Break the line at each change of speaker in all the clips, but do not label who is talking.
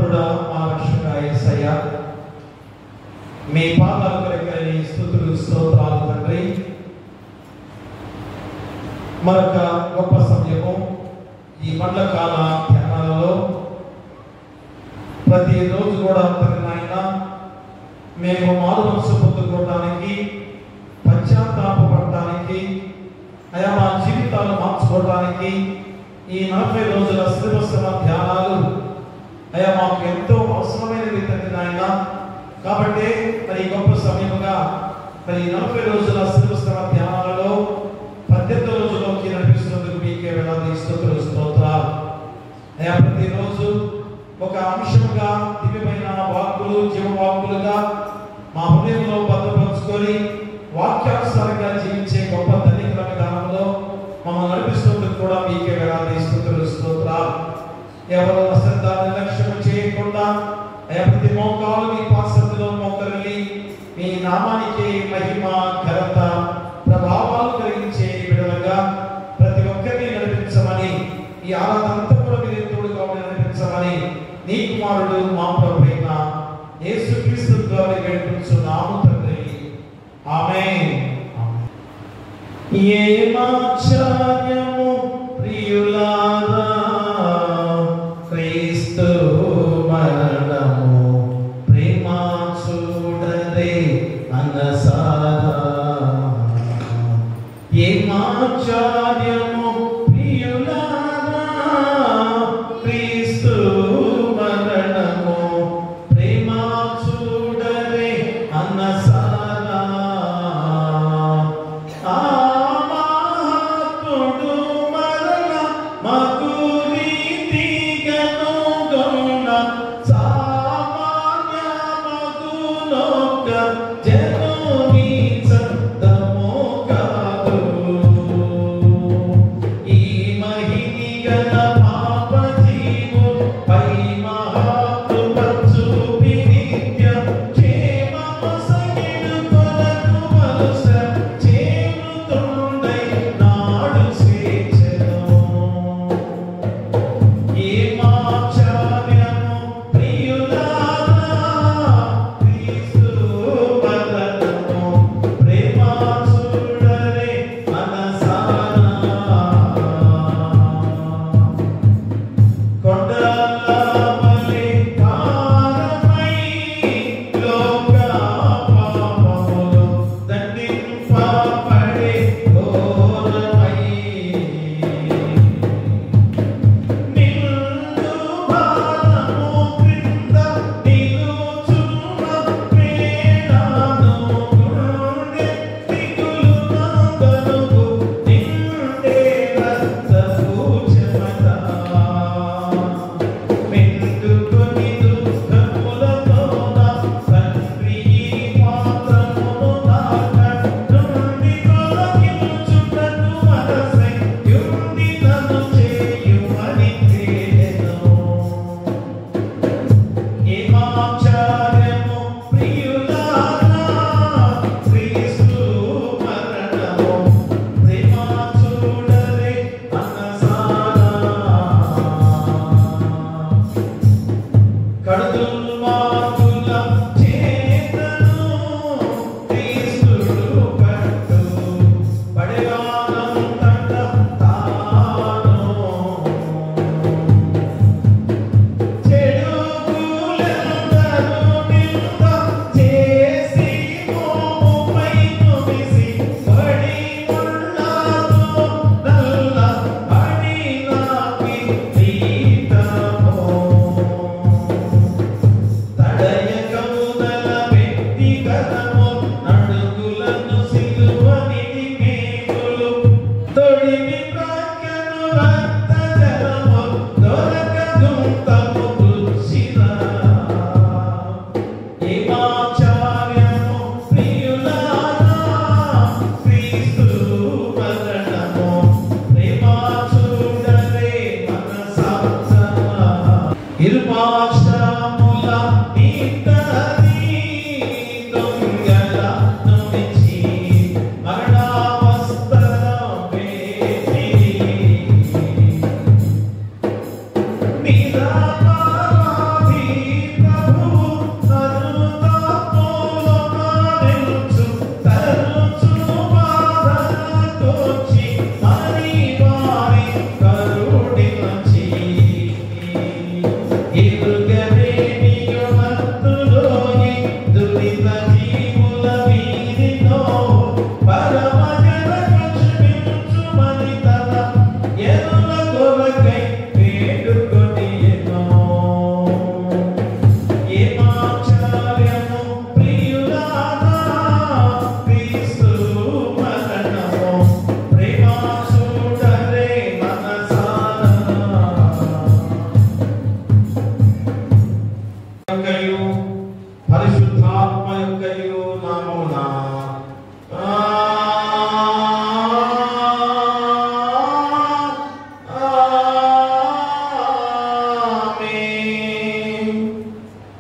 మా రక్షక యేసయ్య, మీ పాదాల కొరకై స్తుతులు స్తోత్రాలు తండ్రి. మరొక గొప్ప సమయము ఈ మండలకాల ధ్యానాలలో ప్రతిరోజు కూడా తండ్రి నాయన మేము మారు మనసు పొందుకోవడానికి, పశ్చాత్తాపడటానికి, అయా మా జీవితాలు మార్చుకోవడానికి ఈ 40 రోజుల శ్రీవత్సవ ధ్యానాలు అయా మాకు ఎంతో అవసరమైనవి తండ్రి నాయన. కాబట్టి మరి గొప్ప సమయముగా మరి 40 రోజుల శ్రీవత్సవ ధ్యానాలలో 18 రోజుల్లోకి నడిపిస్తున్నందుకు మీకే వేలాది స్తుతులు స్తోత్రాలు. అయా ప్రతిరోజు ఒక అంశముగా దివ్యమైన వాక్కులు జీవవాక్కులుగా మా హృదయంలో భద్రపరుచుకొని వాక్యానుసారంగా జీవించే గొప్ప ధనికుల విధానంలో మమ్మల్ని నడిపిస్తున్నందుకు కూడా మీకే వేలాది స్తుతులు స్తోత్రాలు. ఎవరు అశ్రద్ధ నిర్లక్ష్యం చేయకుండా ప్రతి మోకాలు మీ పాసంలో మోకరిల్లి మీ నామానికి మహిమ ఘనత ప్రభావాలు కలిగించే విడుదలగా ప్రతి ఒక్కరిని నడిపించమని, ఈ ఆరాధన అంతా కూడా మీరు తోడుగా నడిపించమని నీ కుమారుడు మా ప్రభువైన యేసుక్రీస్తు ద్వారా వేడుకుంటున్నాము తండ్రి. ఆమేన్. ఏమాచార్యము ప్రియులారా, క్రీస్తు మరణము ప్రేమ చూడరే అనసారా. ఏమాచార్యము ప్రియులారా, క్రీస్తు మరణము ప్రేమ చూడరే అనసారా.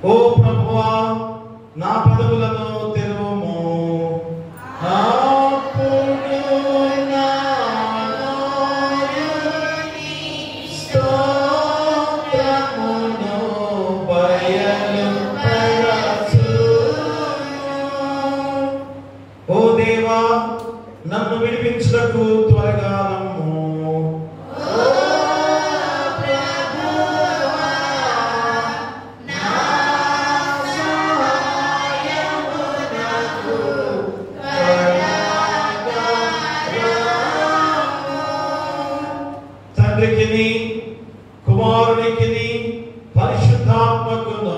ఓ ప్రభువా, నా పెదవులను తెరువుము. అప్పుడు నా నోరుని స్తోత్రమును బయలుపరచును. ఓ దేవా, నన్ను విడిపించుటకు త్వరగా రమ్ము. తండ్రికిని కుమారునికిని పరిశుద్ధాత్మకును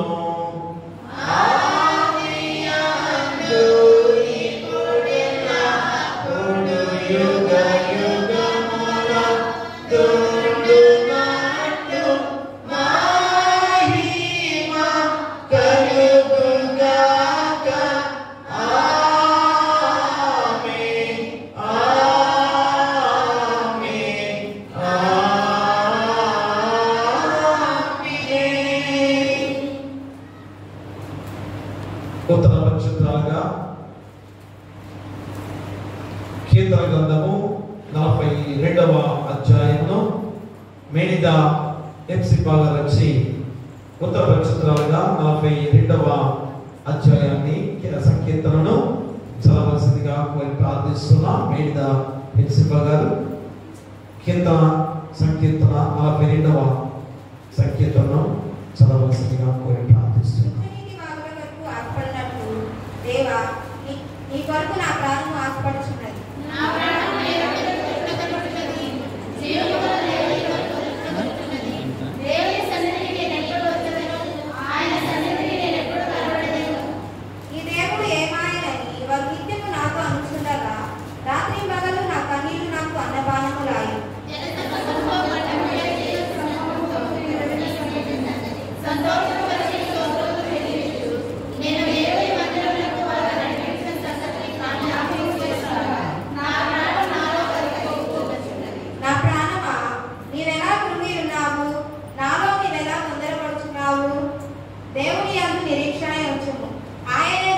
ఉత్తర నక్షత్రాలుగా కీర్తన గ్రంథము 42వ అధ్యాయమును మేనిద ఎప్సిపాగా రచి ఉత్తర నక్షత్రాలుగా 42వ అధ్యాయాన్ని సంకీర్తనను చదవలసిందిగా కోరి ప్రార్థిస్తున్నా. మేనిద ఎప్సిపా గారు కీర్తన సంకీర్తన 42వ సంకీర్తనను చదవలసిందిగా కోరి ప్రార్థిస్తున్నా.
దేవా, నీ కొరకు నా ప్రాణము ఆశపడుచున్నది. నా ప్రాణము నీ రక్షణకు కట్టుబడి జీవములో నిలబడుచున్నది. దేవుని సన్నిధికి నేను ఎప్పుడు వచ్చేదను, ఆయన సన్నిధికి నేను ఎప్పుడు కనబడేదను. ఈ దేవుడు ఏమాయనని వారు నిత్యము నాతో అనుచుండగా రాత్రి పగలు నా కన్నీళ్లు నాకు అన్నపానములాయి. దేవుని యందు నిరీక్షణ ఉంచుము. ఆయనే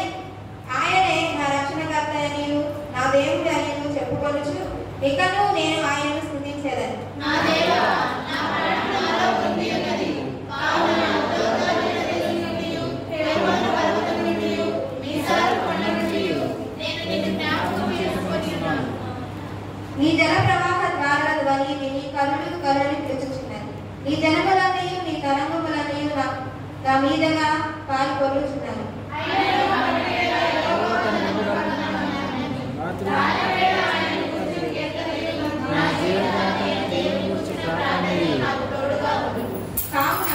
నా రక్షణకర్తయనియు నా దేవుడు అని చెప్పుకొనుచు ఇకను నేను ఆయనను స్తుతించెదను. నా దేవా, నా ప్రాణము నాలో పొంది ఉన్నది. కావున ఉదోదయనియు హేమను పర్వతమునియు మీసాలు కొండనునియు నేను నిన్ను జ్ఞాపకం చేసుకొనియున్నాను. నీ జల ప్రవాహ ద్వారాల ధ్వని విని కరులు కరులు పిలుచుచున్నది. నీ జనములన్నీయు నీ తరంగములన్నీయు నా మీదగా పాలు పొర్లుచున్నాను. కావున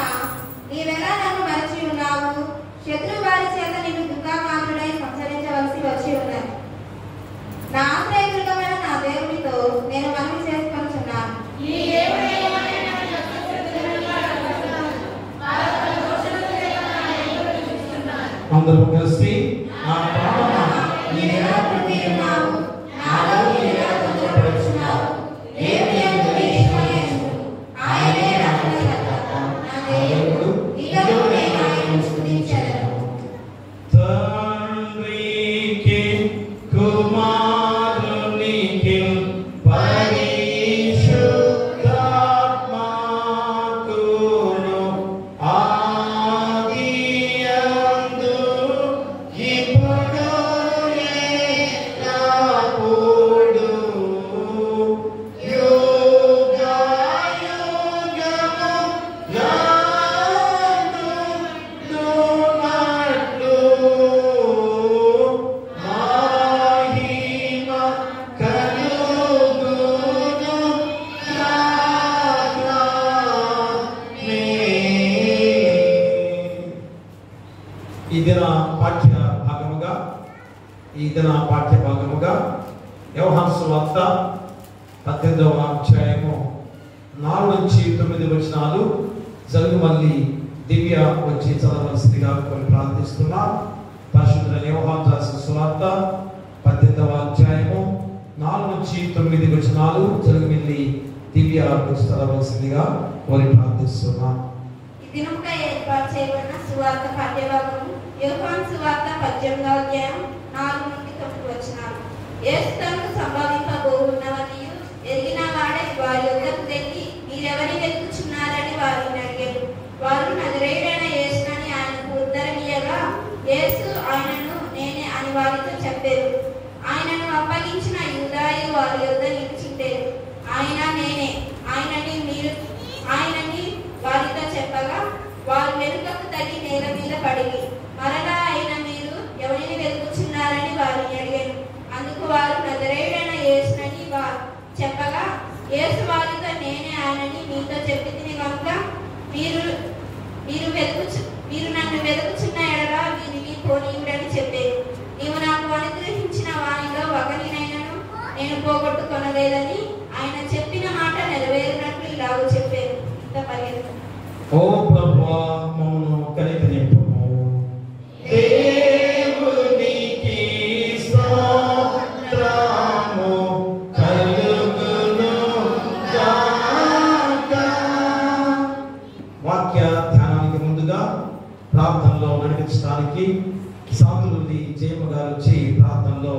నీవెలా నన్ను మరచి ఉన్నావు. శత్రు వారి చేత నిన్ను దుఃఖాకారుడై సంచరించవలసి వచ్చి ఉన్నది. నా ఆశ్రయదుర్గమైన నా దేవునితో నేను మనవి చేసుకొనుచున్నాను.
అందరూ కలిసి నా ప్రాణమా నీవెలా పొంది ఉన్నావు, నాలో నీవెలా పొందుపరుచున్నావు. దేవుని యందు నిరీక్షణ ఉంచుము. ఆయనే రక్షణకర్త, నా దేవుడు, ఇకను నేను ఆయనను స్తుతించెదను. తండ్రికి కుమారునికి పరిశుద్ధాత్మకును ఆదియందు ఇప్పుడు ఎల్లప్పుడూ యుగయుగములందున్నట్లు మహిమ కలుగును ఈ దిన పాఠ్య భాగముగా యోహాను సువార్త 18వ అధ్యాయము 4 నుంచి 9 వచనాలు జరుగుమల్లి దివ్య వచ్చి చదవలసిందిగా కొన్ని ప్రార్థిస్తున్నా. పరిశుద్ధ యోహాను రాసిన సువార్త 18వ అధ్యాయము 4 నుంచి 9 వచనాలు జరుగుమల్లి దివ్య వచ్చి చదవలసిందిగా కొన్ని ప్రార్థిస్తున్నా.
దినముగా ఏర్పాటు చేయబడిన సువార్త పాఠ్యభాగము యోహాను సువార్త 18వ అధ్యాయం 4 నుండి 9 వచనాలు. యేసు తనకు సంభవింపబోవున్నవని ఎరిగిన వాడే వారి యొద్దకు వెళ్ళి మీరెవరిని వెతుకుచున్నారని వారిని అడిగాడు. వారు నజరేయుడైన యేసునని ఆయనకు ఉత్తరమియ్యగా యేసు ఆయనను నేనే అని వారితో చెప్పారు. ఆయనను అప్పగించిన యూదాయు వారి యొద్ద నిలిచిండేరు. ఆయన నేనే ఆయనని వారితో చెప్పగా వారు వెనుకకు తగ్గి నేల మీద పడిరి. మరలా ఆయన మీరు ఎవరిని వెతుకుచున్నారని వారిని అడిగారు. అందుకు వారు నజరేయుడైన యేసునని చెప్పగా యేసు వారితో నేనే ఆయనని మీతో చెప్పితిని కనుక మీరు నన్ను వెతుకుచున్న ఎడల వీరిని పోనీయుడని చెప్పారు. నీవు నాకు అనుగ్రహించిన వానిలో ఒకరినైనను నేను పోగొట్టుకొనలేదని ఆయన చెప్పిన మాట నెరవేరినట్లు ఇలాగ చెప్పారు. ఇంత పరిగెత్త.
ఓ ప్రభువా మమ్మను కనికరింపుము. దేవునికి స్తోత్రము కలుగును గాక. వాక్య ధ్యానానికి ముందుగా ప్రార్థనలో నడిపించడానికి సాతులుది జయమ్మ గారు వచ్చి ప్రార్థనలో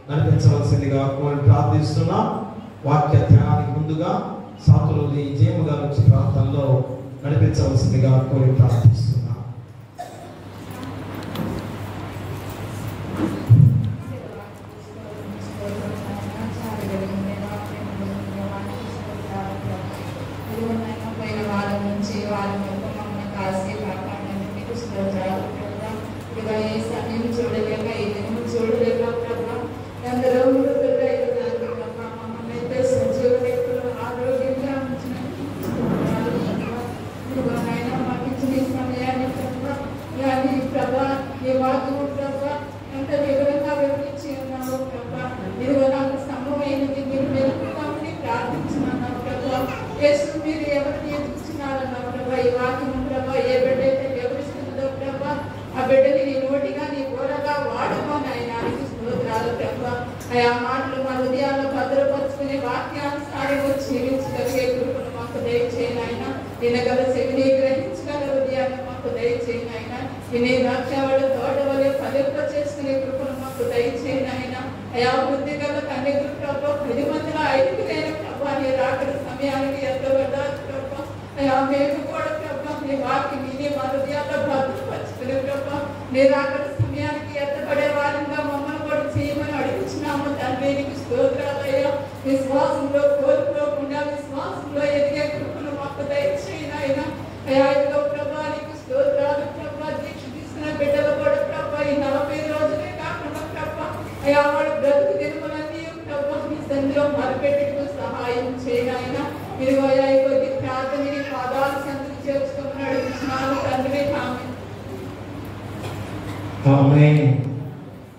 నడిపించవలసిందిగా కోరి ప్రార్థిస్తున్నా. వాక్య ధ్యానానికి ముందుగా సాతులుది జయమ్మ గారు వచ్చి ప్రార్థనలో నడిపించవలసిందిగా కోరి ప్రార్థిస్తున్నా.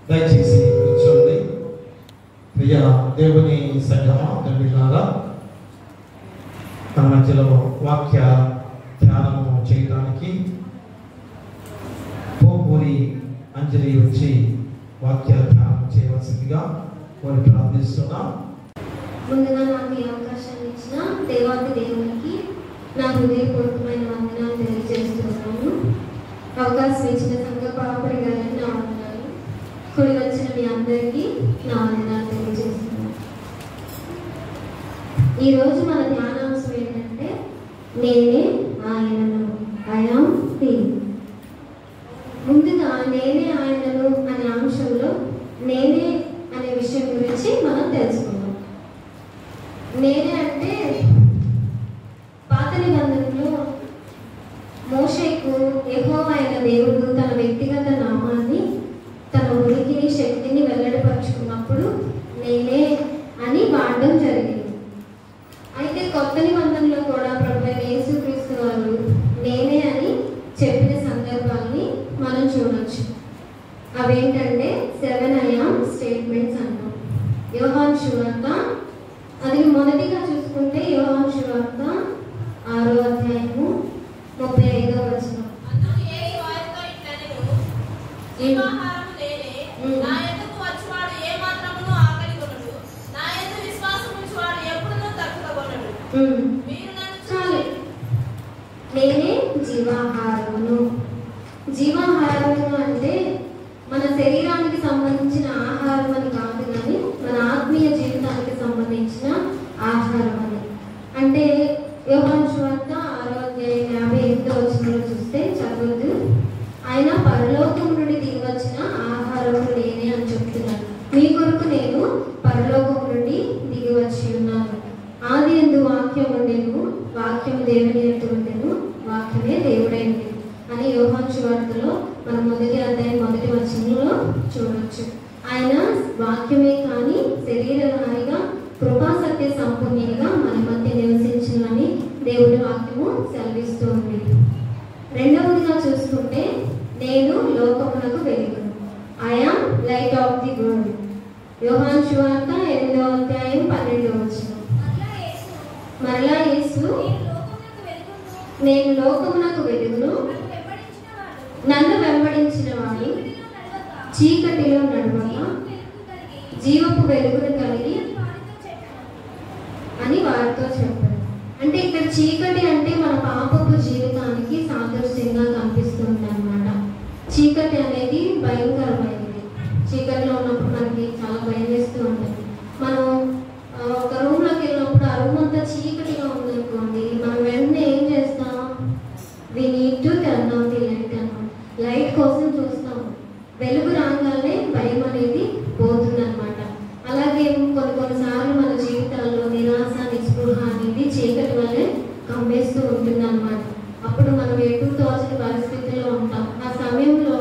దయచేసి కూర్చోండి. ప్రియ దేవుని సంగమా తండ్రిలారా, మన మధ్యలో వాక్య ధ్యానము చేయడానికి పోపూరి అంజలి వచ్చి వాక్య ధ్యానం చేయవలసిందిగా కోరి ప్రార్థిస్తున్నాం.
ముందుగా నాకు ఈ అవకాశాన్ని ఇచ్చిన దేవాది దేవునికి నా హృదయపూర్వకమైన వందనాలు తెలియజేస్తున్నాను. అవకాశం ఇచ్చిన సంఘ పాపడి గారికి నా వందనాలు. కూడి వచ్చిన మీ అందరికీ నా వందనాలు తెలియజేస్తున్నాను. ఈరోజు మన ధ్యానాంశం ఏంటంటే నేనే ఆయనను. ఐయామ్ హి. ముందుగా నేనే ఆయనను అనే అంశంలో నేనే అనే విషయం గురించి మనం తెలుసుకుందాం. నేనే అంటే పాత నిబంధనలో మోషేకు యెహోవా అయిన దేవుడు తన వ్యక్తిగత నామాన్ని, తన ఉనికిని, శక్తిని వెల్లడిపరుచుకున్నప్పుడు నేనే అని వాడడం జరిగింది. అయితే కొత్త నిబంధనలో కూడా ప్రభువైన యేసుక్రీస్తు వారు నేనే అని చెప్పిన సందర్భాన్ని మనం చూడొచ్చు. అవేంటంటే 7 I am స్టేట్మెంట్స్ అంటాం. యోహాను సువార్త అది మొదటిగా చూసుకుంటే యోహాను సువార్త 6వ అధ్యాయము 35వ వచనం. చాలు. నేనే జీవ జీవాహారమును. జీవాహారమును అంటే మన శరీరానికి సంబంధించిన ఆహారం అని కాదు, కానీ మన ఆత్మీయ జీవితానికి సంబంధించిన ఆహారం అని. అంటే యోహాను సువార్త 6:58 చూస్తే చదవద్దు, ఆయన పరలోకం నుండి దిగి వచ్చిన ఆహారము నేనే అని చెప్తున్నాను. మీ కొరకు నేను పరలోకం నుండి దిగి వచ్చి ఉన్నాను. ఆది యందు వాక్యం ఉండెను, వాక్యము దేవుని యొద్ద ఉండెను, వాక్యమే దేవుడైనది అని యోహాను సువార్తలో మనం 1వ అధ్యాయం 1వ వచనంలో చూడొచ్చు. ఆయన వాక్యమే కానీ శరీరధారిగా కృపా సత్య సంపూర్ణంగా మన మధ్య నివసించాలని దేవుడి వాక్యము సెలవిస్తూ ఉంది. రెండవదిగా చూసుకుంటే నేను లోకమునకు వెలుగును. I am light of the world. యోహాను సువార్త 8వ అధ్యాయం 12వ వచనం. మరలా యేసు నేను లోకమునకు వెలుగును, నన్ను వెంబడించిన వాడు చీకటిలో నడవక జీవపు వెలుగును కలిగి అని వారితో చెప్పాడు. అంటే ఇక్కడ చీకటి అంటే మన పాపపు జీవితానికి సాదృశ్యంగా కనిపిస్తుంది అన్నమాట. చీకటి అనేది భయంకరమైనది. చీకటిలో ఉన్నప్పుడు మనకి చాలా భయం వేస్తూ ఉంటుంది. మనం ఒక రూమ్లోకి వెళ్ళినప్పుడు ఆ రూమ్ అంతా చీకటిగా ఉందనుకోండి, మనం వెంటనే ఏం చేస్తాం? We need to turn on the light అన్నమాట. లైట్ కోసం చూస్తాము. వెలుగు రాగానే భయం అనేది పోతుందన్నమాట. అలాగే కొన్నిసార్లు మన జీవితాల్లో నిరాశ నిస్పృహ అనేది చీకటి వల్లే కమ్మేస్తూ ఉంటుంది అన్నమాట. అప్పుడు మనం ఎటు తోచని పరిస్థితిలో ఉంటాం. ఆ సమయంలో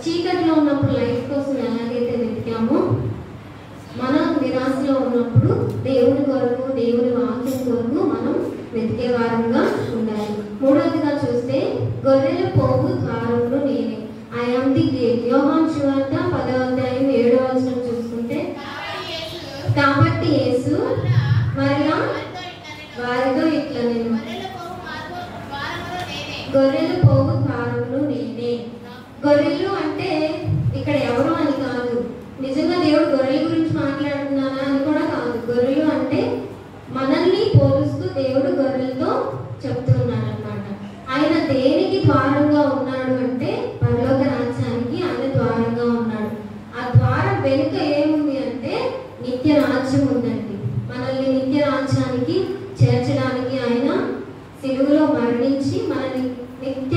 చీకటిలో ఉన్నప్పుడు లైట్ కోసం ఎలాగైతే వెతికామో, మన నిరాశలో ఉన్నప్పుడు దేవుని కొరకు, దేవుని వాక్యం కొరకు మనం వెతికే వారంగా ఉండాలి. మూడవదిగా చూస్తే గొర్రెల పోగు ద్వారములు నేనే. I am the gate. యోహాను సువార్త 10వ అధ్యాయం 7వ వచనం చూసుకుంటే, కాబట్టి యేసు మరలా వారితో ఇట్లా నేను గొర్రెలు పోగు ద్వారములు నేనే. గొర్రెలు అంటే ఇక్కడ ఎవరు అని కాదు, నిజంగా దేవుడు గొర్రెల గురించి మాట్లాడుతున్నానా అని కూడా కాదు. గొర్రెలు అంటే మనల్ని పోలుస్తూ దేవుడు గొర్రెలతో చెప్తున్నాడు అన్నమాట. ఆయన దేనికి ద్వారంగా ఉన్నాడు అంటే పరలోక రాజ్యానికి ఆయన ద్వారంగా ఉన్నాడు. ఆ ద్వారం వెనుక ఏముంది అంటే నిత్య రాజ్యం ఉందండి. మనల్ని నిత్య రాజ్యానికి చేర్చడానికి ఆయన సిలువలో మరణించి మనల్ని నిత్య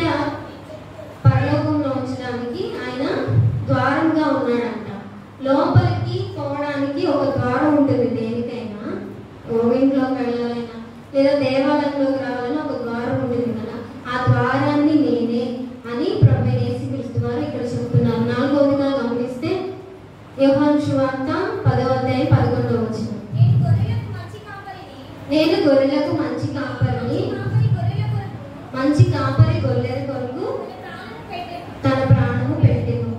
పరలోకంలో ఉంచడానికి ఆయన ద్వారంగా ఉన్నాడంట. లోపలికి పోవడానికి ఒక ద్వారం ఉంటుంది. దేనికైనా ఇంట్లోకి వెళ్ళాలైనా లేదా దేవాలయంలోకి రావాలన్నా ఒక ద్వారం ఉంటుంది కదా. ఆ ద్వారాన్ని నేనే అని ప్రభువైన యేసుక్రీస్తు వారు ఇక్కడ చెప్తున్నారు. 4వదిగా గమనిస్తే యోహాను సువార్త 10వ అధ్యాయం 11వ వచనం. నేను గొర్రెలకు మంచి కాపరిని, మంచి కాపరి గొర్రెల కొరకు తన ప్రాణము పెట్టెను.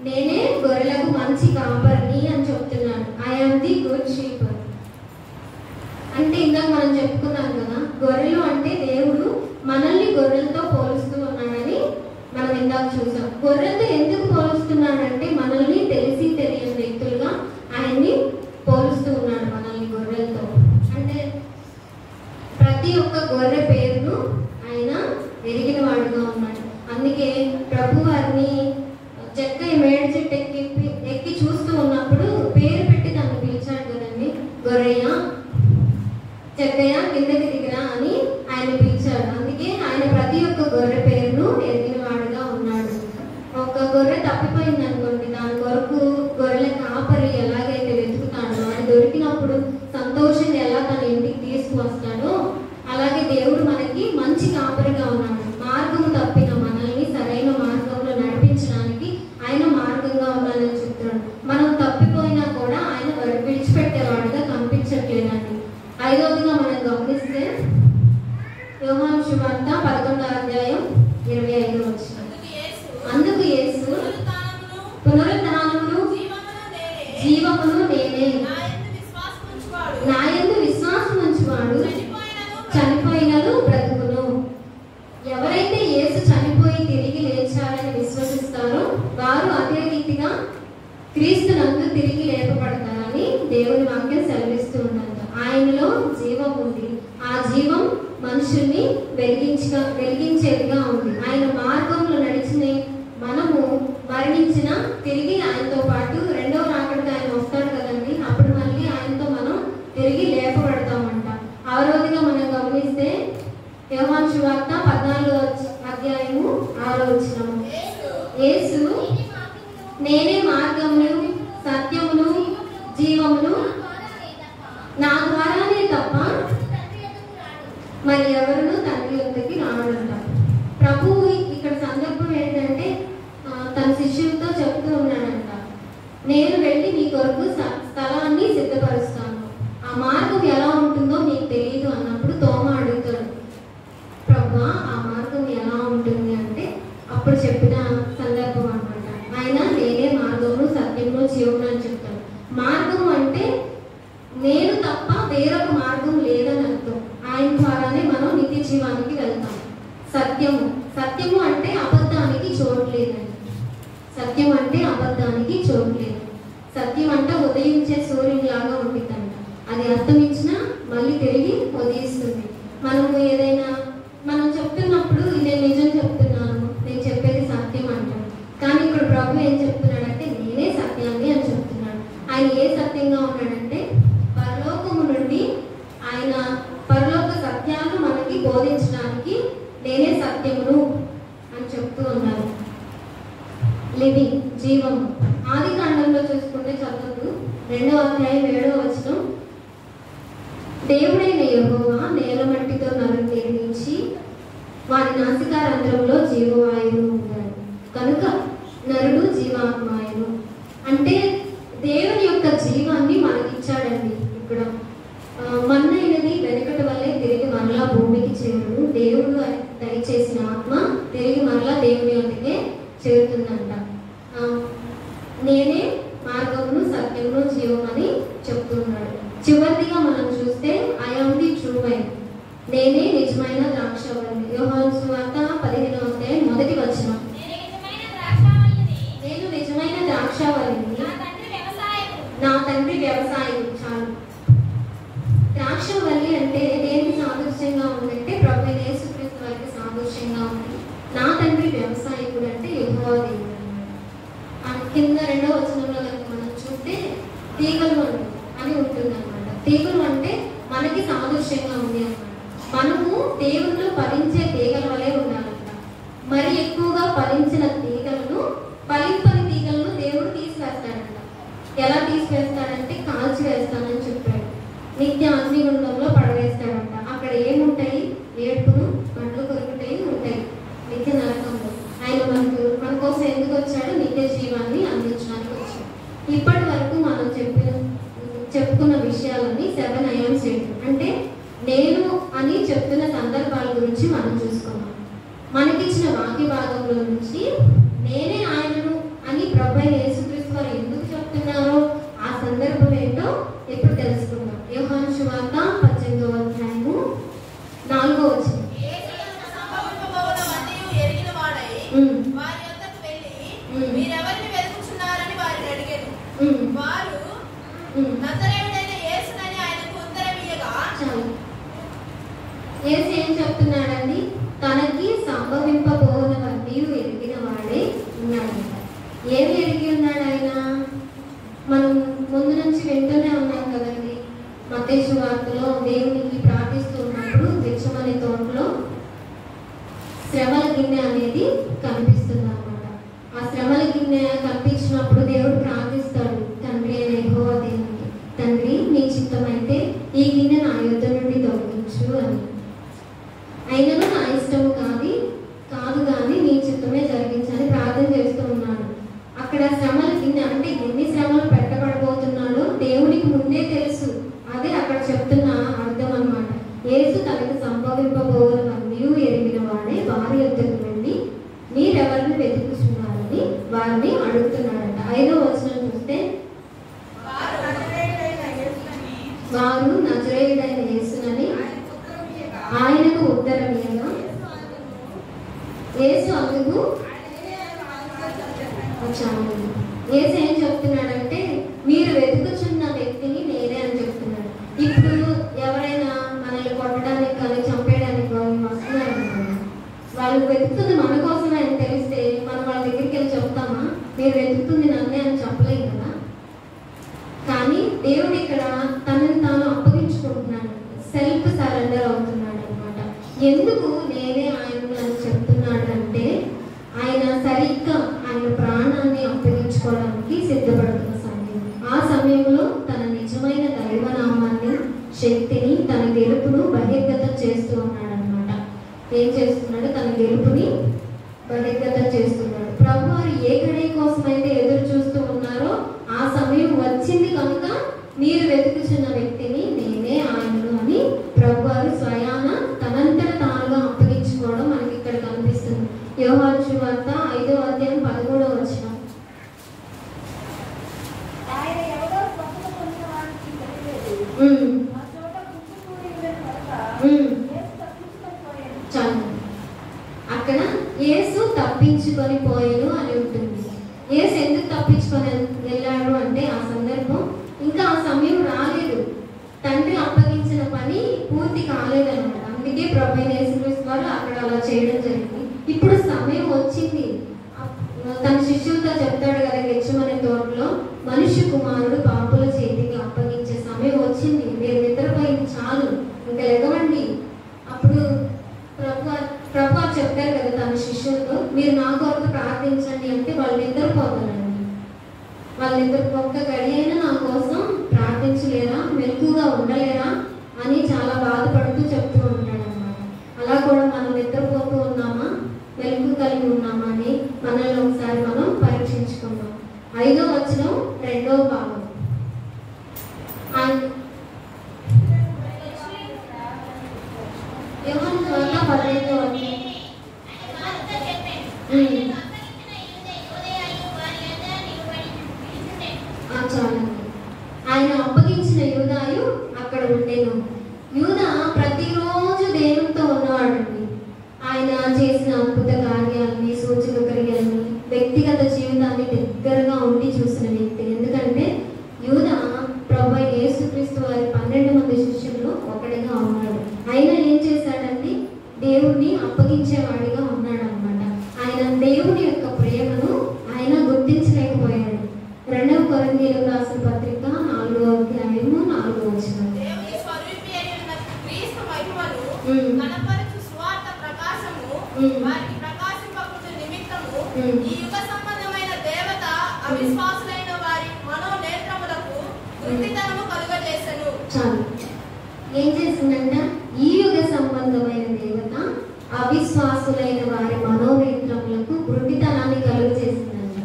నేనే గొర్రెలకు మంచి కాపరిని అని చెప్తున్నాను. I am the good shepherd. అంటే ఇందాక మనం చెప్పుకున్నాం కదా, గొర్రెలు అంటే దేవుడు మనల్ని గొర్రెలతో పోలుస్తూ ఉన్నాడని మనం ఇందాక చూసాం. గొర్రెలతో ఎందుకు పోలుస్తున్నాడంటే మనల్ని తెలిసి తెలియని వ్యక్తులుగా ఆయన్ని పోలుస్తూ ఉన్నాడు. మనల్ని గొర్రెలతో అంటే ప్రతి ఒక్క గొర్రె పేరును ఆయన ఎరిగిన వాడుగా ఉన్నాడు. అందుకే ప్రభు వారిని చెక్క మేడి చెట్టు ఎక్కి చూస్తూ ఉన్నప్పుడు పేరు పెట్టి తను పిలిచాడు కదండి. గొర్రెయ్య, చెక్కయ్య, కిందకి దిగిరా అని ఆయన పిలిచాడు. అందుకే ఆయన ప్రతి ఒక్క గొర్రె పేరును ఎరిగిన వాడుగా ఉన్నాడు. ఒక గొర్రె తప్పిపోయింది అనుకోండి, దాని కొరకు గొర్రెల కాపరి ఎలాగైతే వెతుకుతాడో, అది దొరికినప్పుడు సంతోషంగా ఎలా తన ఇంటికి తీసుకువస్తాడో, అలాగే దేవుడు మనకి మంచి కాపరిగా ఉన్నాడు. మార్గము తప్పిన మనల్ని సరైన మార్గంలో నడిపించడానికి ఆయన మార్గంగా ఉన్నాడని చెప్తున్నాడు. మనం తప్పిపోయినా కూడా ఆయన విడిచిపెట్టేవాడుగా కనిపించట్లేదండి. 5వదిగా మనం గమనిస్తే యోహాను సువార్త 11వ అధ్యాయం 25వ వచనం. అందుకు యేసు పునరుత్థానమును జీవమును నేనే. నా యందు విశ్వాసం ఉంచువాడు చనిపోయినను బ్రతుకును. ఎవరైతే యేసు చనిపోయి తిరిగి లేచాడని విశ్వసిస్తారో వారు అదే రీతిగా క్రీస్తునందు తిరిగి లేపబడతారని దేవుని వాక్యం సెలవిస్తూ ఉన్నది. ఆయనలో జీవం ఉంది. ఆ జీవం మనుషుల మనుషుల్ని వెలిగించేదిగా ఉంది. ఆయన మార్గంలో నడిచిన మనము మరణించిన తిరిగి ఆయనతో పాటు రెండవ రాకడికి ఆయన వస్తాడు కదండి. అప్పుడు మళ్ళీ ఆయనతో మనం తిరిగి లేపబడతామంట. ఆ రోజుగా మనం గమనిస్తే యోహాను సువార్త 14 యేసు నేనే మార్గమును సత్యమును జీవమును, నా ద్వారానే తప్ప మరి ఎవరును తండ్రి యొద్దకి రాడంట. ప్రభువు ఇక్కడ సందర్భం ఏంటంటే తన శిష్యులతో చెప్తూ ఉన్నాడంట, నేను వెళ్ళి మీ కొరకు స్థలాన్ని సిద్ధపరుస్తాను, ఆ మార్గం ఎలా ఉంటుందో మీకు తెలియదు అన్నప్పుడు తోమ అడుగుతాడు, ప్రభువా ఆ మార్గం ఎలా ఉంటుంది అంటే అప్పుడు చెప్పిన సందర్భం అన్నమాట. ఆయన నేనే మార్గము సత్యము జీవము అని చెప్తాడు. మార్గం అంటే నేను తప్ప వేరొక మార్గం లేదని అర్థం. ఆయన ద్వారానే మనం నిత్య జీవానికి వెళ్తాం. సత్యము అంటే అబద్ధానికి చోటు లేదండి. సత్యం అంటే అబద్ధానికి చోటు లేదు. సత్యం అంటే ఉదయించే సూర్యుని లాగా ఉంటుందంట. అది అస్తమించినా మళ్ళీ తిరిగి ఉదయిస్తుంది. మనము ఏదైనా మనం చెప్తున్నప్పుడు నేను నిజం చెప్తున్నాను, నేను చెప్పేది సత్యం అంటాను. కానీ ఇక్కడ ప్రభు ఏం చెప్తున్నాడంటే నేనే సత్యాన్ని అని చెప్తున్నాడు. ఆయన ఏ సత్యంగా ఉన్నాడంటే పరలోకము నుండి ఆయన పరలోక సత్యాలు మనకి బోధించడానికి నేనే సత్యమును అని చెప్తూ ఉన్నారు. లివింగ్ జీవము. ఆది కాండంలో చూసుకుంటే చదువు 2వ అధ్యాయం 7వ వచనం, దేవుడైన యెహోవా నేల మట్టితో నరుని నిర్మించి వారి నాసికారంధ్రంలో జీవవాయువు ఉన్నాడు కనుక నరుడు జీవాత్మాయుడు. అంటే దేవుని యొక్క జీవాన్ని మనకిచ్చాడండి. ఇక్కడ మన్నైనది వెనకటి వల్లే తిరిగి మరలా భూమికి చేరుడు. దేవుడు దయచేసిన ఆత్మ తిరిగి మరలా దేవుని వద్దకే చేరుతుందంట. నేనే మార్గమును సత్యమును జీవమని చెప్తున్నాడు. చివరిగా మనం చూస్తే I am the true wine, నేనే నిజమైన ద్రాక్షావల్లి. యోహాను సువార్త 15వ అధ్యాయం 1వ వచనం, నేను నిజమైన ద్రాక్షావల్లిని, నా తండ్రి వ్యవసాయకుడు. చాలు. ద్రాక్షావల్లి అంటే దేనికి సాదృశ్యంగా ఉందంటే ప్రభు యేసుక్రీస్తు వారికి సాదృశ్యంగా ఉంది. నా తండ్రి వ్యవసాయకుడు అంటే యెహోవా దేవుడు. కింద 2వ వచనంలో కనుక మనం చూస్తే తీగలు అని ఉంటుంది అనమాట. తీగలు అంటే మనకి సాదృశ్యంగా ఉంది అనమాట. మనము దేవుళ్ళు ఫలించే తీగల వలె ఉండాలంట. మరి ఎక్కువగా ఫలించిన తీగలను, ఫలింపని తీగలను దేవుడు తీసివేస్తాడంట. ఎలా తీసివేస్తాడంటే కాల్చి వేస్తానని చెప్పాడు. నిత్య అగ్నిగుండంలో పడవేస్తాడంట. అక్కడ ఏముంటాయి? ఏడుపును, పండ్లు కొరుకుతాయి ఉంటాయి నిత్య నరకంలో. ఆయన మన కోసం ఎందుకు వచ్చాడు? నిత్య జీవాన్ని అందించడానికి వచ్చాడు. ఇప్పటి వరకు మనం చెప్పుకున్న విషయాలని 7 I am statement అంటే నేను అని చెప్తున్న సందర్భాల గురించి మనం చూసుకున్నాం. మనకిచ్చిన వాక్య భాగంలో నుంచి నేనే ఆయనను అని ప్రభు యేసుక్రీస్తు వారు ఎందుకు చెప్తున్నారో ఆ సందర్భం ఏంటో ఇప్పుడు తెలుసుకుందాం. యోహాను సువార్త 18వ అధ్యాయము 4వ వచనం,
మీరెవరిని వెతుకుచున్నారని వారిని అడిగారు. వారు నజరేయుడైన యేసునని ఆయనకు ఉత్తరమియ్యగా,
యేసు ఏం చెప్తున్నాడండి? తనకి సంభవింపబోనవన్నీ ఎరిగిన వాడే ఉన్నాడంట. ఏమి ఎరిగి ఉన్నాడు ఆయన? మనం ముందు నుంచి వింటూనే ఉన్నాం కదండి. మత్తయి సువార్తలో దేవునికి ప్రార్థిస్తూ ఉన్నప్పుడు గెత్సేమనే తోటలో శ్రమల గిన్నె అనేది కనిపిస్తుంది అనమాట. ఆ శ్రమల గిన్నె కనిపించినప్పుడు దేవుడు ప్రార్థిస్తాడు తండ్రి అయిన యెహోవా దేవునికి, తండ్రి నీ చిత్తమైతే ఈ గిన్నె నా యొద్ద నుండి తొలగించు అని. అయినను నా ఇష్టము కాదు కానీ నీ చిత్తమే జరిగించని ప్రార్థన చేస్తూ ఉన్నాడు. అక్కడ శ్రమల గిన్నె అంటే ఎన్ని శ్రమలు పెట్టబడబోతున్నాడో దేవునికి ముందే తెలుసు. అదే అక్కడ చెప్తున్న అర్థం అన్నమాట. యేసు తనకు సంభవింపబోనవన్నీ ఎరిగిన వాడే వారి యొద్దకు వెళ్ళి మీరెవరిని వెతుకుతున్నారని వారిని అడుగుతున్నాడంట. 5వ వచనం చూస్తే వారు నజరేయుడైన యేసునని ఆయనకు ఉత్తరమియ్యగా యేసు అందుకు వచ్చాము. యేసు ఏం చెప్తున్నాడంటే మీరు వెతుకుచున్న వ్యక్తిని నేనే అని చెప్తున్నాడు. ఇప్పుడు ఎవరైనా మనల్ని కొట్టడానికి కానీ చంపేయడానికి సరిగ్గా ఆయన ప్రాణాన్ని అప్పగించుకోవడానికి సిద్ధపడుతున్న సమయం. ఆ సమయంలో తన నిజమైన దైవనామాన్ని, శక్తిని, తన గెలుపును బహిర్గతం చేస్తూ ఉన్నాడు అనమాట. ఏం చేస్తున్నాడు? తన గెలుపుని బహిర్గతం చేస్తున్నాడు. ప్రభువారు ఏ గడియ కోసమైతే ఎదురు చూస్తూ ఉన్నారో ఆ సమయం వచ్చింది కనుక మీరు వెతుకుచున్న వ్యక్తిని నేనే ఆయనను అని ప్రభువారు స్వయాన తనంతట తానుగా అప్పగించుకోవడం మనకి ఇక్కడ కనిపిస్తుంది. యోహాను సువార్త 5వ అధ్యాయం 13వ వచనం.
ఆయన ఎవరో స్వస్థత పొందిన వారికి తెలియలేదు. ఆ చోట గుంపుకూడి ఉండెను కనుక యేసు తప్పించుకొని పోయాడు.
చాలు. అక్కడ యేసు తప్పించుకొని పోయాను అని ఉంటుంది. యేసు ఎందుకు తప్పించుకొని వెళ్ళాడు అంటే ఆ సందర్భం ఇంకా ఆ సమయం రాలేదు. తండ్రి అప్పగించిన పని పూర్తి కాలేదన్నమాట. అందుకే ప్రభువైన యేసుక్రీస్తు వారు అక్కడ అలా చేయడం జరిగింది. ఇప్పుడు సమయం వచ్చింది. తన శిష్యులతో చెప్తాడు కదా గెత్సేమనే తోటలో, మనుష్య కుమారుడు పాపుల చేతికి అప్పగించే సమయం వచ్చింది. మీరు నిద్రపోయింది చాలు, ఇంకా లెగవండి. అప్పుడు ప్రభు చెప్పారు కదా తన శిష్యులతో, మీరు నా కొరకు ప్రార్థించండి అంటే వాళ్ళు నిద్రపోతారండి. వాళ్ళు ఒక్క గడి అయినా నా కోసం ప్రార్థించలేరా, మెలకుగా ఉండలేరా అని చాలా బాధపడుతూ చెప్తూ ఉంటాడు అన్నమాట. అలా కూడా మనం నిద్రపోతూ ఉన్నామా, మెలకు కలిగి ఉన్నామా అని మనల్ని ఒకసారి మనం పరీక్షించుకుందాం. 5వ వచనం 2వ భాగం. యోహాను సువార్త 15వ అధ్యాయం. చాలండి. ఆయన అప్పగించిన యూదాయు అక్కడ ఉండేను. యూదా ప్రతిరోజు దేవునితో ఉన్నవాడండి. ఆయన చేసిన అద్భుత కార్యాలని, సూచక క్రియలని, వ్యక్తిగత జీవితాన్ని దగ్గరగా ఉండి చూసిన వ్యక్తి. ఎందుకంటే యూదా ప్రభువైన యేసుక్రీస్తు వారి 12 మంది శిష్యుల్లో ఒకటిగా ఉన్నాడు. ఆయన ఏం చేశాడండి? దేవుణ్ణి అప్పగించేవాడిగా ఉన్నాడు అనమాట. ఆయన దేవుని యొక్క ప్రేమను ఆయన గుర్తించలేకపోయాడు. 2వ కొరింథీయులకు రాసిన పత్రిక 4వ అధ్యాయము 4వ వచనం.
దేవుని స్వరూపి అయిన క్రీస్తు మహిమను కనపరచు సువార్త ప్రకాశము వారికి ప్రకాశింపకుండు నిమిత్తము ఈ యుగ సంబంధమైన దేవత అవిశ్వాసులైన వారి మనోనేత్రములకు గుడ్డితనము కలుగజేసెను.
చాలు. ఏం చేసిందంట? ఈ యుగ సంబంధమైన దేవత అవిశ్వాసులైన వారి మనోనేత్రములకు గుడ్డితనాన్ని కలుగజేసిందంట.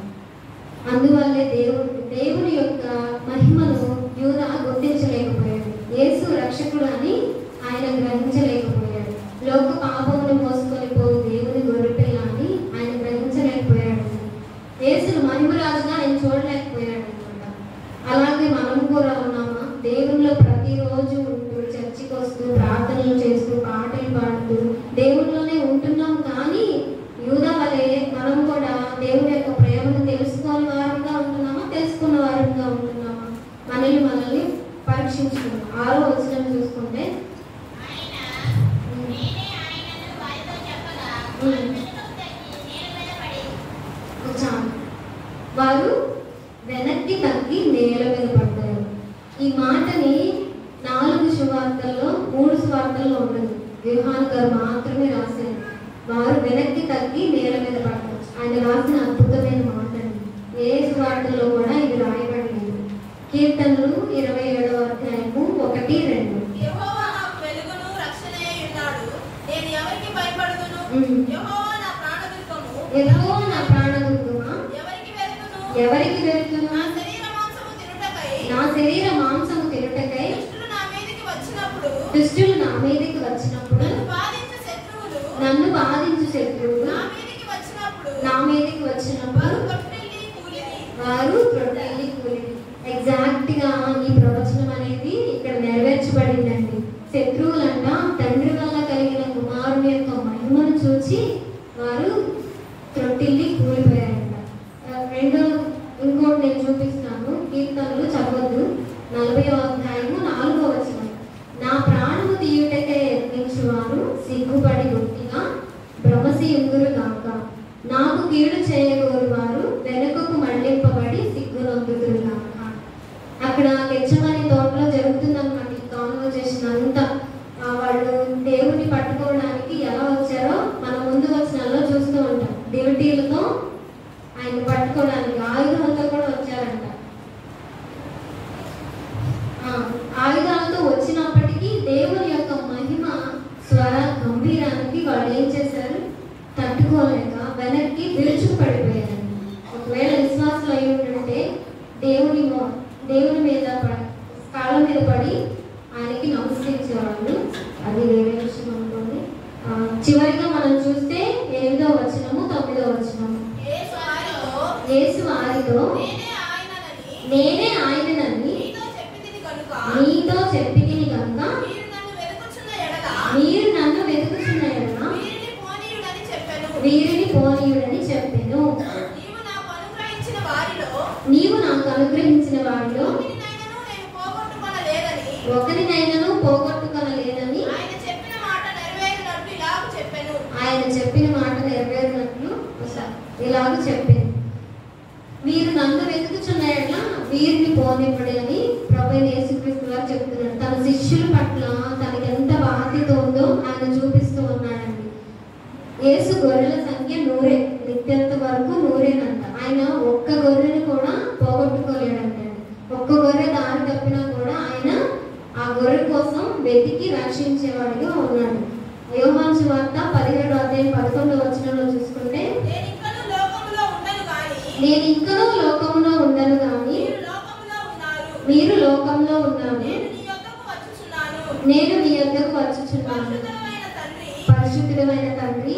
అందువల్లే దేవుని యొక్క మహిమను యూదా గుర్తించలేకపోయాడు. యేసు రక్షకుడు అని ఆయన గ్రహించలేకపోయాడు. లోక పాపమును మోసుకొని పోయి దేవుని గొర్రెపిల్ల అని ఆయన గ్రహించలేకపోయాడు. యేసును మహిమరాజుగా ఆయన చూడలేకపోయాడు అనమాట. అలాగే మనం కూడా ఉన్నామా? దేవునిలో ప్రతిరోజు ఉంటూ, చర్చికి వస్తూ, ప్రార్థనలు చేస్తూ, పాటలు పాడుతూ దేవునిలోనే ఉంటున్నాం. కానీ యూదా వలె మనం కూడా దేవుని యొక్క ప్రేమను తెలుసుకోని వారంగా ఉంటున్నామా, తెలుసుకున్న వారంగా ఉంటున్నామా? మనల్ని పరీక్షించుకున్నాం. 6వ వచనం చూసుకుంటే, వారు వెనక్కి తగ్గి నేల మీద పడ్డారు. ఈ మాటని 4 సువార్తల్లో 3 సువార్తల్లో ఉండదు. యోహాను గారు మాత్రమే రాశారు. వారు వెనక్కి తగ్గి నేల మీద పడ్డారు. ఆయన రాసిన అద్భుతమైన మాట అండి. ఏ సువార్తల్లో కూడా ఇది రాయబడలేదు. కీర్తనలు 27వ అధ్యాయము 1-2.
యెహోవా నాకు వెలుగును రక్షణయై ఉన్నాడు. నేను ఎవరికి భయపడుదును? యెహోవా నా ప్రాణదుర్గము.
యెహోవా నా ప్రాణదుర్గమా.
ఎవరికి వెలుగును?
నా శరీర మాంసము తినుటకై దుష్టులు నా మీదకి వచ్చినప్పుడు నన్ను బాధించు శత్రువులు నా మీదకి వచ్చినప్పుడు వారు త్రొట్టెల్లి కూలిరి. ఎగ్జాక్ట్ గా ఈ ప్రవచనం అనేది ఇక్కడ నెరవేర్చబడిందండి. శత్రువులంట తండ్రి వల్ల కలిగిన కుమారుని యొక్క మహిమను చూచి వారు త్రొట్టిల్లి కూలిపోయారంట. ఇంకోటి నేను చూపిస్తాను. కీర్తనలు చదవద్దు. 40వ అధ్యాయము 4వ వచనం. నా ప్రాణము తీయుటకే యత్నించువారు సిగ్గుపడి గట్టిగా భ్రమసి ఉంగురు గాక. నాకు కీడు చేయగోరు వారు ఆయన పట్టుకోవడానికి ఆయుధాలతో కూడా వచ్చారంట. ఆయుధాలతో వచ్చినప్పటికీ దేవుని యొక్క మహిమ స్వర గంభీరానికి వాళ్ళు ఏం చేశారు? తట్టుకోలేక వెనక్కి విరుచుకు పడిపోయారండి. ఒకవేళ విశ్వాసులు అయి ఉంటుంటే దేవుని మీద కాళ్ళ మీద పడి ఆయనకి నమస్కరించేవాళ్ళు. అది వేరే విషయం అనుకోండి. చివరిగా మనం చూస్తే 8వ వచనము 9వ వచనము. యేసు వారితో నేనే ఆయననని నీతో చెప్పితిని కనుక మీరు నన్ను వెతుకుచున్న ఎడల వీరిని పోనీయుడని చెప్పెను. నీవు నాకు అనుగ్రహించిన వారిలో ఒకరినైనను పోగొట్టుకొనలేదని ఆయన చెప్పిన మాట నెరవేరినట్లు ఇలాగ చెప్పాను. మీరు నన్ను వెతుకుచున్న ఎడల వీరిని పోనివ్వడు అని ప్రభువైన యేసుక్రీస్తు గారు చెప్తున్నాడు. తన శిష్యుల పట్ల తనకి ఎంత బాధ్యత ఉందో ఆయన చూపిస్తూ ఉన్నాడండి. యేసు గొర్రెల సంఖ్య 100, నిత్యంత వరకు 100నంట. ఆయన ఒక్క గొర్రెని కూడా పోగొట్టుకోలేడంటండి. ఒక్క గొర్రె దారి తప్పినా కూడా ఆయన ఆ గొర్రె కోసం వెతికి రక్షించేవాడిగా ఉన్నాడు. యోహాను సువార్త 17వ అధ్యాయం 11వ వచనంలో చూసుకుంటే నేను ఇంకనూ లోకములో ఉండను గాని మీరు లోకంలో ఉన్నారు, నేను మీ యొద్దకు వచ్చుచున్నాను. పరిశుద్ధుడైన తండ్రి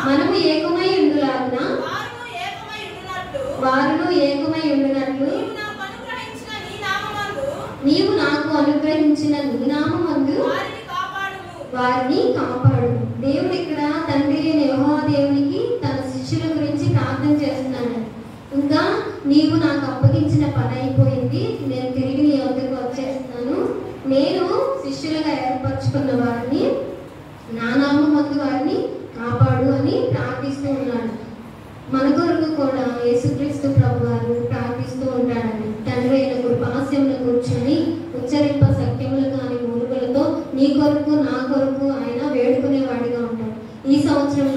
మనము ఏకమై ఉండులాగున వారును ఏకమై ఉండునట్లు నీవు నాకు అనుగ్రహించిన నీ నామమందు వారిని కాపాడు. దేవుడు ఇక్కడ తండ్రి అయిన యెహోవా దేవునికి తన శిష్యుల గురించి ప్రార్థన చేస్తున్నాడు. ఇంకా నీవు నాకు అప్పగించిన పని అయిపోయింది, నేను తిరిగి నీ వద్దకు వచ్చేస్తున్నాను. నేను శిష్యులుగా ఏర్పరచుకున్న వారిని నా నామమందు వారిని కాపాడు అని ప్రార్థిస్తూ ఉన్నాడు. మన కొరకు కూడా యేసుక్రీస్తు ప్రభువారు ప్రార్థిస్తూ ఉంటాడండి. తండ్రి అయిన కృపాస్యంలో కూర్చొని ఉచ్చరింప సత్యములు కాని మూలుగులతో నీ కొరకు నా కొరకు ఆయన వేడుకునేవాడిగా ఉంటాడు. ఈ సంవత్సరం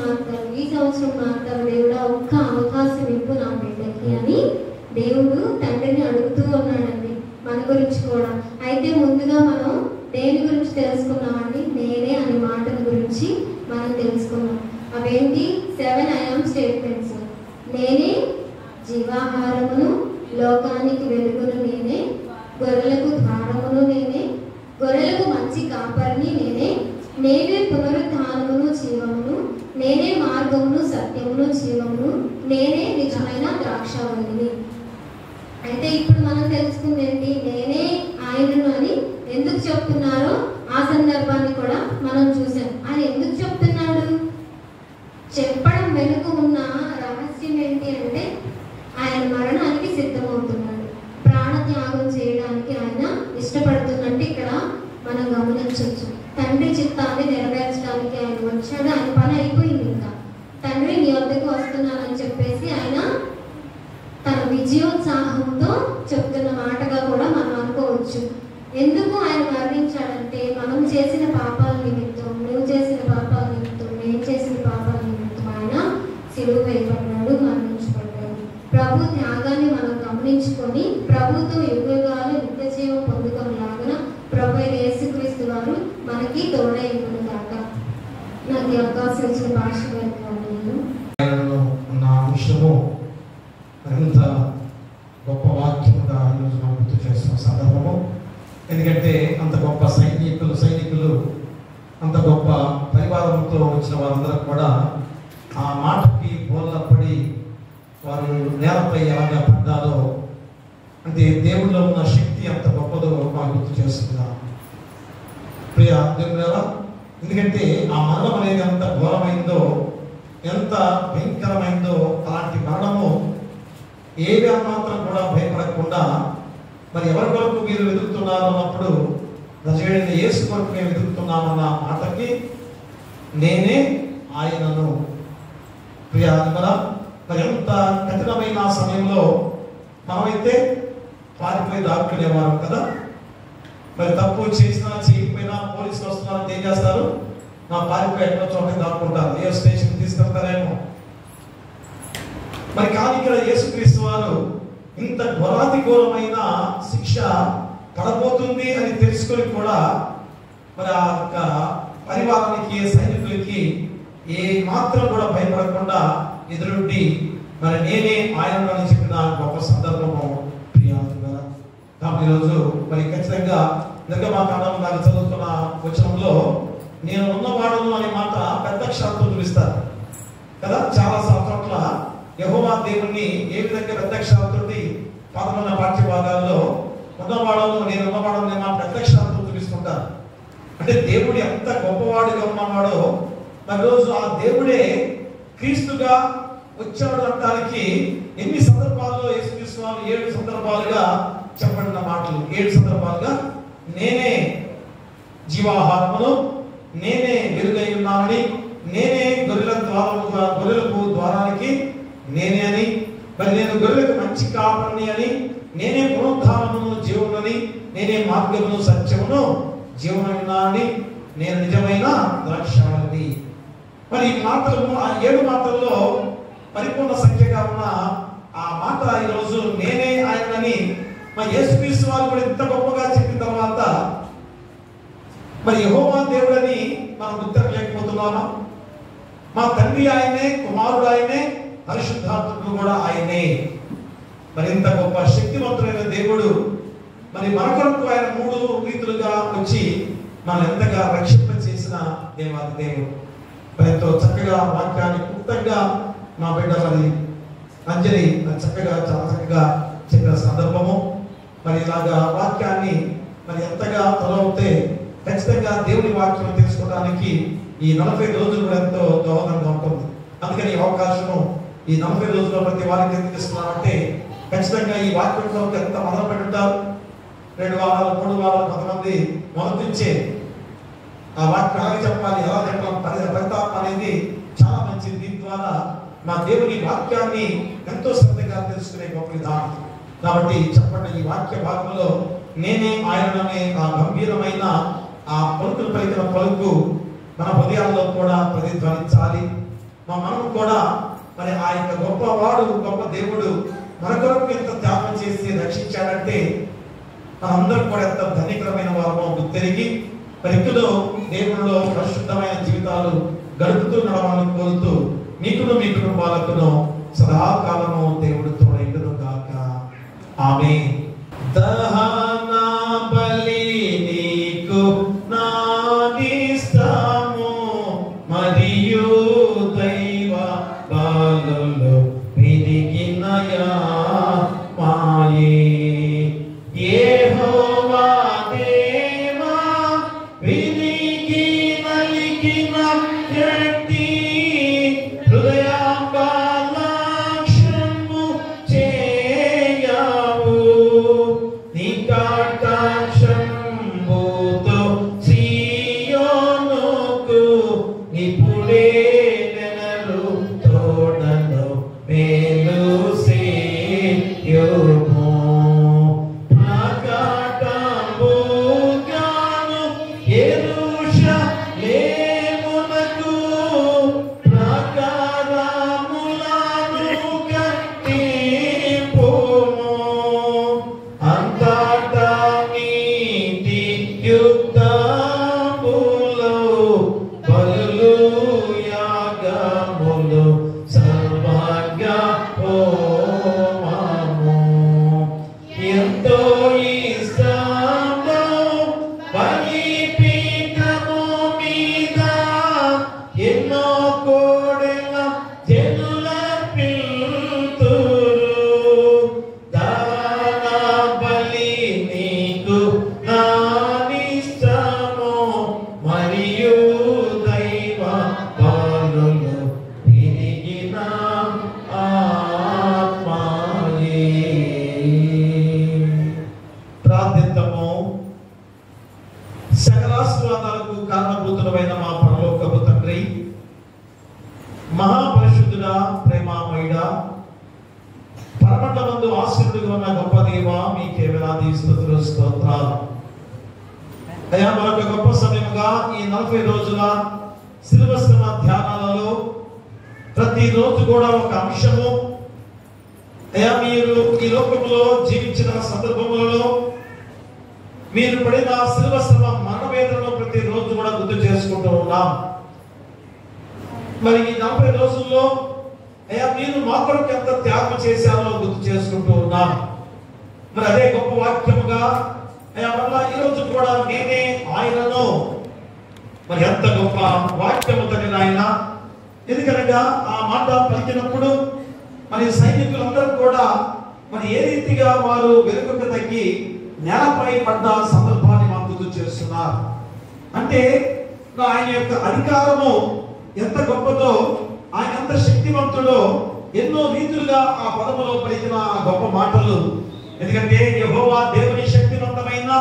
మారుతారు దేవుడా, ఒక్క అవకాశం ఇవ్వు నా బిడ్డకి అని దేవుడు తండ్రిని అడుగుతూ ఉన్నాడండి మన గురించి కూడా. అయితే ముందుగా మనం దేని గురించి తెలుసుకున్నామండి? నేనే అనే మాటల గురించి మనం తెలుసుకున్నాం. అవేంటి? 7 I am స్టేట్మెంట్స్. నేనే జీవాహారమును, లోకానికి వెలుగును నేనే, గొర్రెలకు ద్వారమును నేనే, గొర్రెలకు మంచి కాపరిని నేనే పునరుత్థానమును జీవమును, నేనే మార్గమును సత్యమును జీవమును, నేనే నిజమైన ద్రాక్షావల్లిని. అయితే ఇప్పుడు మనం తెలుసుకుంది ఏంటి? నేనే ఆయనను అని ఎందుకు చెప్తున్నారో ఆ సందర్భాన్ని కూడా మనం చూసాం. ఆయన ఎందుకు చెప్తున్నాడు? చెప్పడం వెనుక ఉన్న రహస్యం ఏంటి అంటే ఆయన మరణానికి సిద్ధమవుతున్నాడు, ప్రాణత్యాగం చేయడానికి ఆయన ఇష్టపడుతున్నట్టు ఇక్కడ మనం గమనించవచ్చు. తండ్రి చిత్తాన్ని నెరవేర్చడానికి ఆయన వచ్చాడు. ఆయన పని అయిపోయింది. ఇంకా తండ్రి నీ వద్దకు వస్తున్నానని చెప్పేసి ఆయన తన విజయోత్సాహంతో చెప్తున్న మాటగా కూడా మనం అనుకోవచ్చు. ఎందుకు ఆయన మరణించాడంటే మనం చేసిన పాపాల నిమిత్తం, నువ్వు చేసిన పాపాల నిమిత్తం, నేను చేసిన పాపాల నిమిత్తం ఆయన సిలువ వేయబడ్డాడు, మరణించబడ్డాడు. ప్రభు త్యాగాన్ని మనం గమనించుకొని ప్రభుతో యుగాలు నిత్య జీవం పొందుకునేలాగా ప్రభు అయిన యేసుక్రీస్తు వారు మనకి తోడై ఉండుగాక. నాకు అవకాశం ఇచ్చిన భాష
ఉన్న అంశము మరింత గొప్ప వాక్యముగా ఈరోజు మనం గుర్తు చేస్తున్న సందర్భము. ఎందుకంటే అంత గొప్ప సైనికులు అంత గొప్ప పరివారంతో వచ్చిన వారందరూ కూడా ఆ మాటకి బోర్లపడి వారు నేలపై ఎలాగా పడ్డారో, అంటే దేవుడిలో ఉన్న శక్తి ఎంత గొప్పదో మాకు గుర్తు చేస్తున్నాం ప్రియ దేవుడా. ఎందుకంటే ఆ మరణం అనేది ఎంత ఘోరమైందో, ఎంత భయంకరమైందో, అలాంటి మరణము ఏది మాత్రం కూడా భయపడకుండా మరి ఎవరి కొరకు మీరు వెతుకుతున్నారు అన్నప్పుడు నజరేయుడైన యేసు కొరకు మేము వెతుకుతున్నామన్న మాటకి నేనే ఆయనను. ప్రియ మరి ఎంత కఠినమైన సమయంలో మనమైతే పారిపోయి దాక్కునేవారు కదా. మరి తప్పు చేసినా చేయకపోయినా పోలీసులు వస్తున్నారంటే ఏం చేస్తారు? పారిపోయి ఎక్కడో చోట దాక్కుంటారు. ఏ స్టేషన్ తీసుకెళ్తారేమో. మరి కానీ ఇక్కడ యేసుక్రీస్తు వారు ఇంత ఘోరాతి ఘోరమైన శిక్ష పడబోతుంది అని తెలుసుకొని కూడా మరి ఆ యొక్క పరివారానికి, సైనికులకి ఏ మాత్రం కూడా భయపడకుండా ఎదురుండి మరి నేనే ఆయన అని చెప్పిన గొప్ప సందర్భము ప్రియాతుగా. కాబట్టి ఈరోజు మరి ఖచ్చితంగా నిర్గమాకాండం నాకు చదువుతున్న వచనంలో నేను ఉన్నవాడును అనే మాట పెద్ద అక్షరాలతో చూపిస్తారు కదా. చాలా చోట్ల యెహోవా దేవుణ్ణి ఏ విధంగా పెద్ద అక్షరాలతో 11వ పాఠ్య భాగాల్లో ఉన్నవాడను, నేను ఉన్నవాడను అనే మాట పెద్ద అక్షరాలతో చూపిస్తుంటారు. అంటే దేవుడు ఎంత గొప్పవాడుగా ఉన్నవాడో మరి రోజు ఆ దేవుడే క్రీస్తుగా వచ్చాడు అనడానికి ఎన్ని సందర్భాల్లో యేసుక్రీస్తు వారు 7 సందర్భాలుగా చెప్పబడిన మాటలు. 7 సందర్భాలుగా నేనే జీవాహారమును, నేనే వెలుగై ఉన్నానని, నేనే గొర్రెలకు ద్వారానికి నేనే అని, మరి నేను గొర్రెలకు మంచి కాపరిని అని, నేనే పునరుద్ధానమును జీవమునని, నేనే మార్గమును సత్యమును జీవనని, నేను నిజమైన ద్రాక్షావళిని. మరి ఈ మాటలు ఆ 7 మాటల్లో పరిపూర్ణ సంఖ్యగా ఉన్న ఆ మాట ఈరోజు నేనే ఆయనని మరి యేసుక్రీస్తు వారు కూడా ఇంత గొప్పగా చెప్పిన తర్వాత మరి యెహోవా దేవుడని మనం గుర్తించలేకపోతున్నామా? మా తండ్రి ఆయనే, కుమారుడు ఆయనే, పరిశుద్ధాత్ముడు కూడా ఆయనే. మరి ఇంత గొప్ప శక్తివంతుడైన దేవుడు మరి మన కొరకు ఆయన 3 రీతులుగా వచ్చి మనం ఎంతగా రక్షింప చేసిన దేవాది దేవుడు. మరి ఎంతో చక్కగా వాక్యాన్ని క్లుప్తంగా మా బిడ్డ మరి అంజలి చక్కగా, చాలా చక్కగా చెప్పిన సందర్భము. మరి ఇలాగా వాక్యాన్ని మరి ఎంతగా తలవుతే ఖచ్చితంగా దేవుని వాక్యం తెలుసుకోవడానికి ఈ 40 రోజులు కూడా ఎంతో దోహదంగా ఉంటుంది. అందుకని ఈ అవకాశము ఈ 40 రోజుల్లో ప్రతి వారికి ఎందుకు ఇస్తున్నామంటే ఖచ్చితంగా ఈ వాక్యంలో ఎంత మొదలు పెట్టుంటారు. 2 వారాలు 3 వారాలు కొంతమంది మొదలుంచే ఆ వాక్యం అలాగే చెప్పాలి, ఎలా చెప్పాలి, ఫలితాత్మ అనేది చాలా మంచిది. దీని ద్వారా మా దేవుని వాక్యాన్ని ఎంతో శ్రద్ధగా తెలుసుకునే గొప్ప విధానం. కాబట్టి చెప్పండి, ఈ వాక్య భాగంలో నేనే ఆయననే ఆ గంభీరమైన ఆ పలుకులు పలికిన పలుకు మన హృదయాల్లో కూడా ప్రతిధ్వనించాలి. మనం కూడా మరి ఆ యొక్క గొప్పవాడు, గొప్ప దేవుడు మన కొరకు ఎంత త్యాగం చేసి రక్షించాడంటే మనందరం కూడా ఎంత ధన్యకరమైన వారమో గుర్తెరిగి మరి ఇందులో దేవుడిలో పరిశుద్ధమైన జీవితాలు గడుపుతూ నడవాలని కోరుతూ మీకును మీ కుటుంబాలకును సదాకాలము దేవుడు తోడైండును గాక. ఆమేన్. దహన బలి నీకు నాదిస్తాము, మరియు దైవ బాలులు విరిగినయా మాయే. యెహోవా దేవా విరిగి నలిగిన వ్యక్తి హృదయాంబలక్షము చేయవు. నీ కటాక్షంబుతో సియోనుకు నిపుడే నెలలు తోడను మేలు సేయుము. ప్రకటంబుగాను యెరూషలేమునకు ప్రాకారములను కట్టింపుము. అంతటా నీతి యుద్ధములు, బలులు, యాగములు, సర్వాంగ హోమము ఎంతో ఇష్టము. బలిపీఠము మీద ఎన్నో కోడెల జనుల పిలుతురు. దాన బలి నీకు నానిష్టము, మరియు దైవ బాలులు విరిగిన ఆత్మయే. ప్రార్థిద్దాము. సకలాశీర్వాదాలకు కారణభూతుడమైన మా పరలోకపు తండ్రి, మహాపరిశుద్ధుడా, ప్రేమామయుడా, పరమండలందు ఆశీర్వదిగా ఉన్న గొప్ప దేవా, మీకే వేలాది స్తుతులు, స్తోత్రాలు. అయ్యా, మరొక గొప్ప సమయముగా ఈ 40 రోజుల శిలువ శ్రమ ధ్యానాలలో ప్రతి రోజు కూడా ఒక అంశము, అయ్యా మీరు ఈ లోకంలో జీవించిన సందర్భములలో మీరు పడిన శిలువ శ్రమ మరణ వేదనలో ప్రతిరోజు కూడా గుర్తు చేసుకుంటూ ఉన్నాం. మరి ఈ 40 రోజుల్లో అయ్యా మీరు మా కొరకు ఎంత త్యాగం చేశారో గుర్తు చేసుకుంటూ ఉన్నాం. మరి అదే గొప్ప వాక్యముగా అయ్యా మళ్ళా ఈ రోజు కూడా నేనే ఆయనను, మరి ఎంత గొప్ప వాక్యము తండ్రి నాయన. ఎందుకనగా ఆ మాట పలికినప్పుడు మరి సైనికులందరూ కూడా మరి ఏ రీతిగా వారు వెనుకకు తగ్గి నేలపై పడ్డ సందర్భాన్ని మాకు గుర్తు చేస్తున్నారు. అంటే ఆయన యొక్క అధికారము ఎంత గొప్పదో, ఆయన ఎంత శక్తివంతుడో ఎన్నో రీతులుగా ఆ పదములో పలికిన ఆ గొప్ప మాటలు. ఎందుకంటే యెహోవా దేవుని శక్తివంతమైన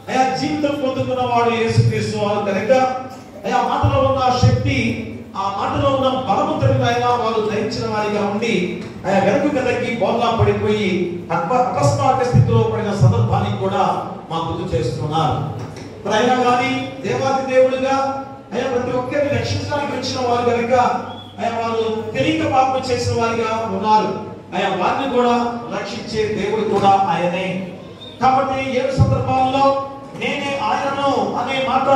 అయా జీవితం పొందుకున్న వాడు యేసుక్రీస్తు వారు కనుక అయా మాటలో ఉన్న శక్తి, ఆ మాటలో ఉన్న బలము తెలియన వారు ధరించిన వారిగా ఉండి అయా వెనుక తగ్గి బోల్లా పడిపోయి అకస్మాత్ స్థితిలో పడిన సందర్భాన్ని కూడా మాకు గుర్తు చేస్తున్నారు. అయినా కానీ దేవాది దేవుడుగా అయా ప్రతి ఒక్కరిని రక్షించడానికి వచ్చిన వారు కనుక అయా వారు తెలియక పాపం చేసిన వారిగా ఉన్నారు. అయా వారిని కూడా రక్షించే దేవుడు కూడా ఆయనే. కాబట్టి 7 సందర్భాల్లో నేనే ఆయనను అనే మాట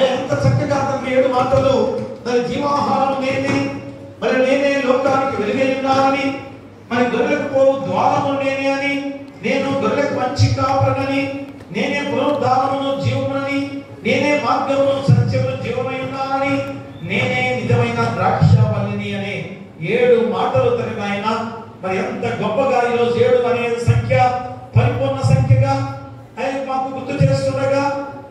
ఎంత చక్కగా తండ్రి 7 మాటలు, మరి జీవాహారం నేనే, మరి నేనే లోకానికి వెలుగై ఉన్నానని, మరి గొర్రెలకు పోవు ద్వారము నేనే అని, నేను గొర్రెలకు మంచి కాపరనని, నేనే పునరుద్ధానమును జీవమునని, నేనే మార్గమును సత్యమును జీవమై ఉన్నానని, నేనే నిజమైన ద్రాక్షావల్లిని అనే 7 మాటలు తండ్రి ఆయన. మరి ఎంత గొప్పగా ఈరోజు 7 అనే సంఖ్య పరిపూర్ణ సంఖ్యగా ఆయన మాకు గుర్తు చేస్తుండగా,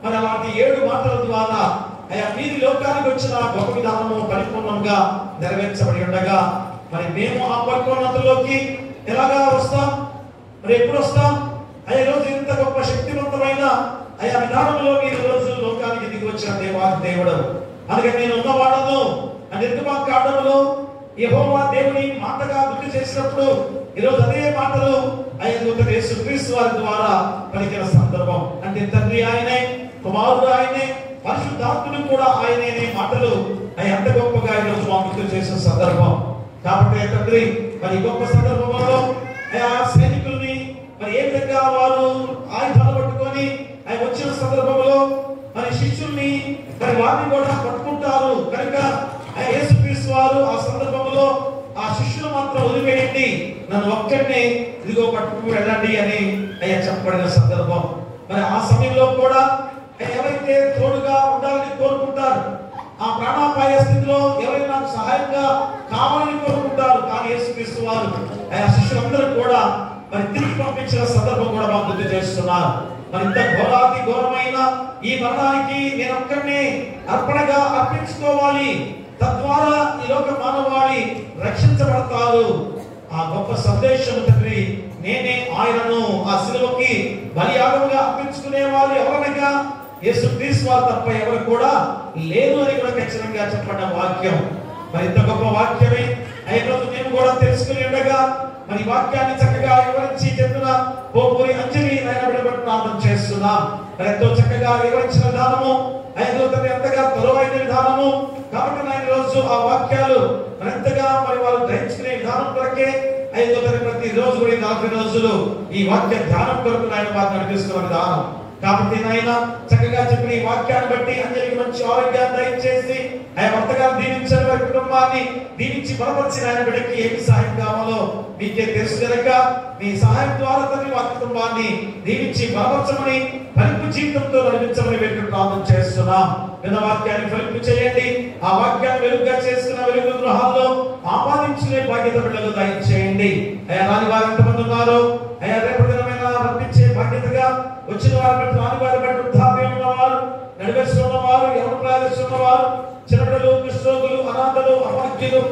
మరి అలాంటి 7 మాటల ద్వారా అయ్యా మీరు లోకానికి వచ్చిన గొప్ప విధానము పరిపూర్ణంగా నెరవేర్చబడి ఉండగా, మరి మేము ఆ పరిపూర్ణతలోకి ఎలాగా వస్తాం, మరి ఎప్పుడు వస్తాం? అయ్యా రోజు ఇంత గొప్ప శక్తివంతమైన అయ్యా విధానంలో మీరు రోజు లోకానికి దిగి వచ్చిన దేవుడు. అందుకే నేను ఉన్నవాడను అని నిర్గమాకాండములో యెహోవా దేవుని మాటగా గుర్తు చేసినప్పుడు ఈరోజు అదే మాటలు యేసుక్రీస్తు వారి ద్వారా పలికిన సందర్భం. అంటే తండ్రి ఆయనే, కుమారుడు ఆయనే, పరిశుద్ధాత్ముడు కూడా ఆయనే అనే మాటలు ఎంత గొప్పగా ఈరోజు మా గుర్తు చేసిన సందర్భం. కాబట్టి తండ్రి మరి గొప్ప సందర్భంలో సైనికుల్ని మరి ఏ విధంగా వారు ఆయుధాలు పట్టుకొని వచ్చిన సందర్భంలో మరి శిష్యుల్ని మరి వారిని కూడా పట్టుకుంటారు కనుక యేసుక్రీస్తు వారు ఆ సందర్భంలో ఆ శిష్యులు మాత్రం వదిలివేయండి, నన్ను ఒక్కడిని ఇదిగో పట్టుకుని వెళ్ళండి అని చెప్పబడిన సందర్భం. మరి ఆ సమయంలో కూడా ఎవరైతే తోడుగా ఉండాలని కోరుకుంటారు, ఆ ప్రాణాపాయ స్థితిలో ఎవరైనా నాకు సహాయంగా కావాలని కోరుకుంటారు, కానీ యేసుక్రీస్తు వారు శిష్యులందరూ కూడా మరి తిరిగి పంపించిన సందర్భం కూడా మాకు గుర్తు చేస్తున్నారు. మరి ఇంత ఘోరాతి ఘోరమైన ఈ మరణానికి నేను ఒక్కడిని అర్పణగా అర్పించుకోవాలి, తద్వారా ఈ లోక మానవాళి రక్షించబడతారు. ఆ గొప్ప సందేశం తండ్రి నేనే ఆయనను ఆ శిలువకి బలియాగముగా అర్పించుకునే వారు ఎవరనగా యేసుక్రీస్తు వారు తప్ప ఎవరు కూడా లేదు అని కూడా ఖచ్చితంగా చెప్పబడ్డ వాక్యం. మరి ఇంత గొప్ప వాక్యమే ఈరోజు మేము కూడా తెలుసుకుని ఉండగా మరి వాక్యాన్ని చక్కగా వివరించి చెప్పిన పోపూరి అంజలి ఆయన బిడ్డబట్టి ప్రార్థన చేస్తున్నాం. మరి ఎంతో చక్కగా వివరించిన విధానము ఎంతగా తొలవైన విధానము. కాబట్టి ఆయన రోజు ఆ వాక్యాలు మరింతగా మరి వారు గ్రహించుకునే విధానం కొరకే ప్రతి రోజు కూడా 40 రోజులు ఈ వాక్య ధ్యానం కొరకు ఆయన వారు నడిపిస్తున్న విధానం. కాబట్టి నాయన చక్కగా చెప్పిన ఈ వాక్యాన్ని బట్టి అంజలికి మంచి ఆరోగ్యాన్ని దయచేసి ఆయన భర్తగా దీవించని వారి కుటుంబాన్ని దీవించి బలపరిచిన ఆయన బిడ్డకి ఏమి సహాయం కావాలో మీకే తెలుసు కనుక మీ సహాయం ద్వారా తండ్రి వారి కుటుంబాన్ని దీవించి బలపరచమని ఫలింపు జీవితంతో నడిపించమని వేడుక ప్రార్థన చేస్తున్నాం. విన్న వాక్యాన్ని ఫలింపు చేయండి, ఆ వాక్యాన్ని వెలుగుగా చేసుకున్న వెలుగు గృహాల్లో ఆపాదించుకునే బాధ్యత బిడ్డలు దయచేయండి. అయ్యా రాని వారు ఎంతమంది ఉన్నారు, అయ్యా రేపటి దినమైన రప్పించే బాధ్యతగా వచ్చిన వారి బట్టి రాని వారి బట్టి వృద్ధాప్యం ఉన్నవారు, నడివేస్తున్నవారు, ఎవరు ప్రార్థిస్తున్నవారు, చిన్నపిల్లలు, కృష్ణోగులు, అనాథలు, అమాధ్యులు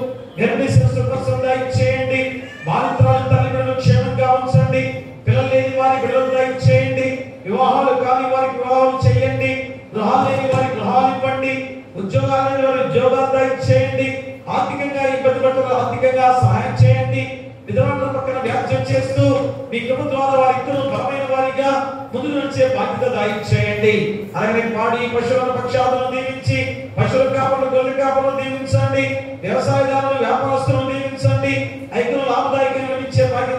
దయచేయండి. బాధితురాలు తల్లిదండ్రులు క్షేమంగా ఉంచండి. పిల్లలు లేని వారి బిడ్డలు దయచేయండి. వివాహాలు కాని వారికి వివాహాలు చేయండి. గృహాలు లేని వారికి గృహాలు ఇవ్వండి. ఉద్యోగాలు లేని వారి ఉద్యోగాలు దయచేయండి. ఆర్థికంగా ఇబ్బంది పడుతున్న ఆర్థికంగా సహాయం చేయండి. విధవల పక్కన వ్యాఖ్యం చేస్తూ మీ కృప ద్వారా వారిద్దరూ బలమైన వారిగా ముందు నడిచే బాధ్యత దయచేయండి. అలాగే పాడి పశువుల పక్షాలను దీవించి పశువుల కాపలను గొర్రెల కాపలను దీవించండి. వ్యవసాయదారులు వ్యాపారస్తులను దీవించండి. ఐక్యం లాభదాయకంగా ఇచ్చే బాధ్యత